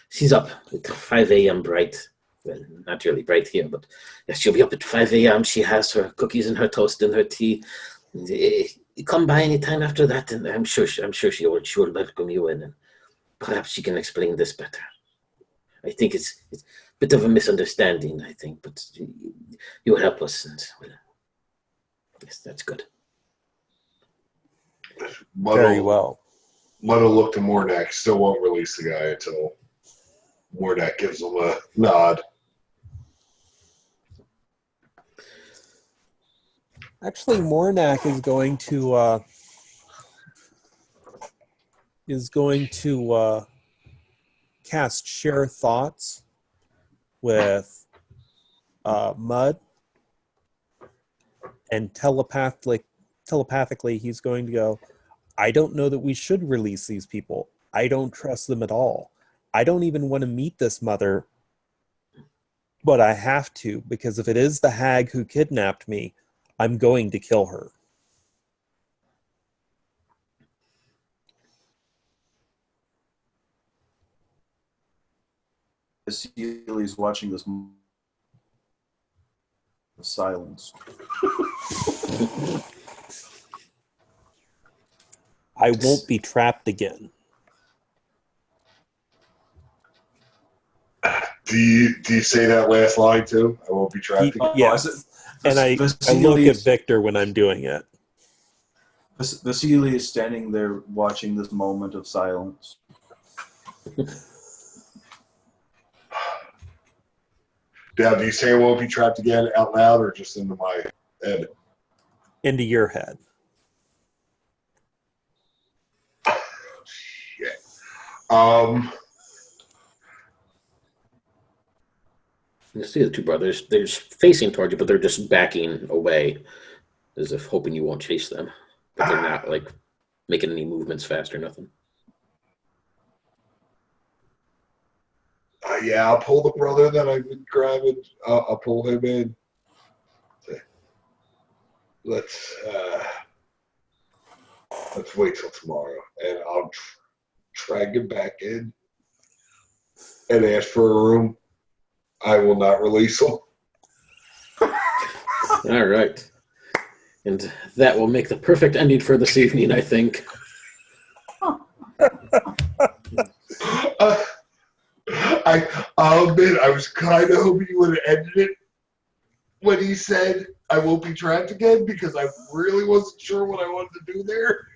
She's up at 5 a.m. bright. Well, not really bright here, but she'll be up at 5 a.m. She has her cookies and her toast and her tea. You come by any time after that, and I'm sure she will welcome you in, and perhaps she can explain this better. I think it's a bit of a misunderstanding, I think, but you'll help us, and well, yes, that's good. Very well. Mudd'll look to Mordak. Still won't release the guy until Mordak gives him a nod. Actually, Mornak is going to cast Share Thoughts with Mud, and telepathically he's going to go, I don't know that we should release these people. I don't trust them at all. I don't even want to meet this mother, but I have to, because if it is the hag who kidnapped me, I'm going to kill her. Celia's watching this silence. I won't be trapped again. Do you say that last line too? I won't be trapped again. Yes. And I look at Victor when I'm doing it. Vasily is standing there watching this moment of silence. Now, do you say I won't be trapped again out loud or just into my head? Into your head. Shit. You see the two brothers. They're just facing towards you, but they're just backing away, as if hoping you won't chase them. But they're not like making any movements fast or nothing. Yeah, I'll pull the brother that I've been grabbing. I'll pull him in. Let's wait till tomorrow, and I'll drag him back in and ask for a room. I will not release him. All right. And that will make the perfect ending for this evening, I think. I'll admit, I was kind of hoping you would have ended it when he said, I won't be trapped again, because I really wasn't sure what I wanted to do there.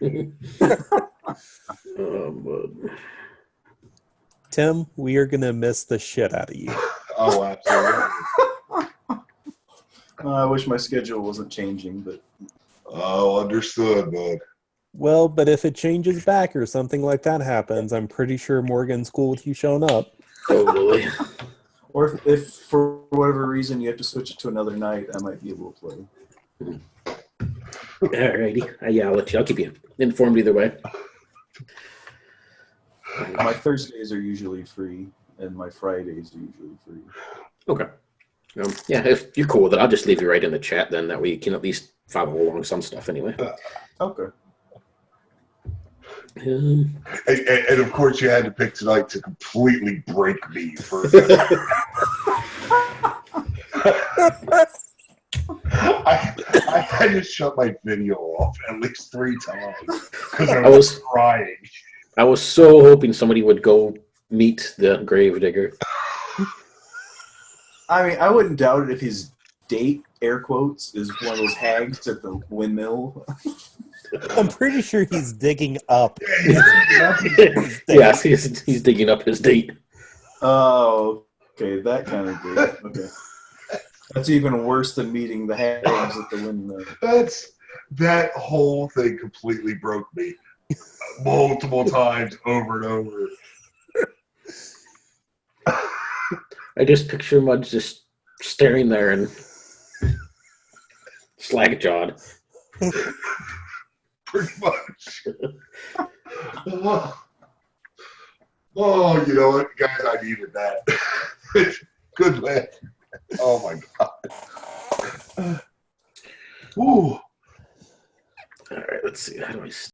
Tim, we are going to miss the shit out of you. Oh, absolutely. I wish my schedule wasn't changing, but... Oh, understood, bud. Well, but if it changes back or something like that happens, I'm pretty sure Morgan's cool with you showing up. Totally. Or if for whatever reason you have to switch it to another night, I might be able to play. Alrighty. Yeah, I'll keep you informed either way. My Thursdays are usually free, and my Fridays are usually free. Okay. Yeah, if you're cool with it, I'll just leave you right in the chat then. That way you can at least follow along some stuff anyway. Okay. And of course, you had to pick tonight to completely break me for. I had to shut my video off at least 3 times because I was crying. I was so hoping somebody would go meet the gravedigger. I mean, I wouldn't doubt it if his date, air quotes, is one of those hags at the windmill. I'm pretty sure he's digging up. Yes, he's digging up his date. Oh, okay, that kind of date. Okay. That's even worse than meeting the hags at the windmill. That whole thing completely broke me multiple times over and over. I just picture Mudge just staring there and slack-jawed. Pretty much. Oh, you know what, guys? I needed that. Good man. Oh my God. Ooh. All right, let's see. How do I